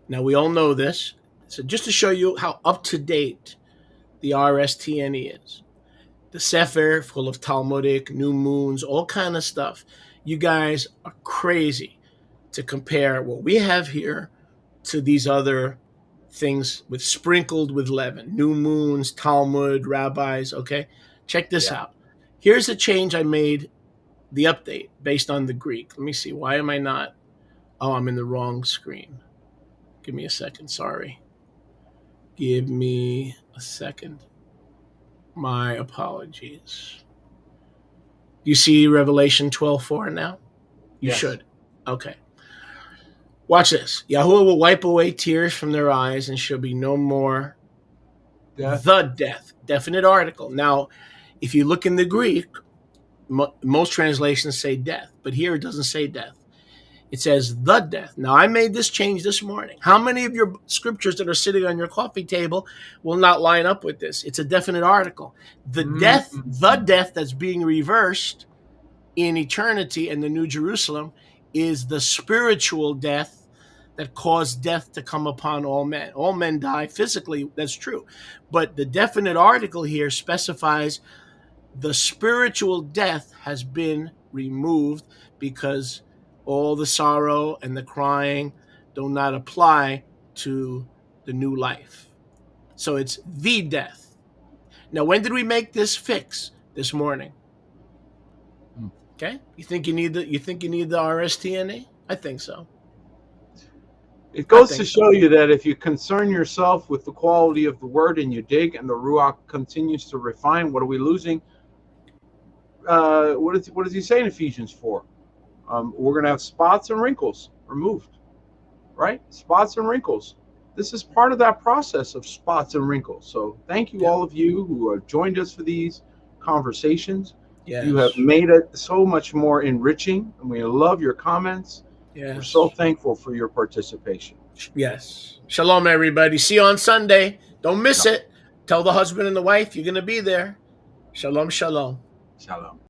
Now we all know this. So just to show you how up to date the RSTNE is. The Sefer full of Talmudic, new moons, all kind of stuff. You guys are crazy. to compare what we have here to these other things with sprinkled with leaven, new moons, Talmud, rabbis. Okay, check this Yeah. out. Here's a change I made, the update based on the Greek. Let me see. Why am I not? Oh, I'm in the wrong screen. Give me a second. Sorry. Give me a second. My apologies. You see Revelation 12:4 now? You Yes. should. Okay. Watch this. Yahuwah will wipe away tears from their eyes, and shall be no more Death. the death. Definite article. Now, if you look in the Greek, most translations say death, but here it doesn't say death. It says the death. Now, I made this change this morning. How many of your scriptures that are sitting on your coffee table will not line up with this? It's a definite article. The death that's being reversed in eternity and the New Jerusalem is the spiritual death that caused death to come upon all men. All men die physically, that's true. But the definite article here specifies the spiritual death has been removed because all the sorrow and the crying do not apply to the new life. So it's the death. Now, when did we make this fix? This morning. Okay. You think you need the RSTNA? I think so. It goes to show you that if you concern yourself with the quality of the word and you dig and the Ruach continues to refine, what are we losing? What does he say in Ephesians 4? We're going to have spots and wrinkles removed, right? Spots and wrinkles. This is part of that process of spots and wrinkles. So thank you, all of you who have joined us for these conversations. Yes. You have made it so much more enriching, and we love your comments. Yes. We're so thankful for your participation. Yes. Shalom, everybody. See you on Sunday. Don't miss it. Tell the husband and the wife you're going to be there. Shalom, shalom. Shalom.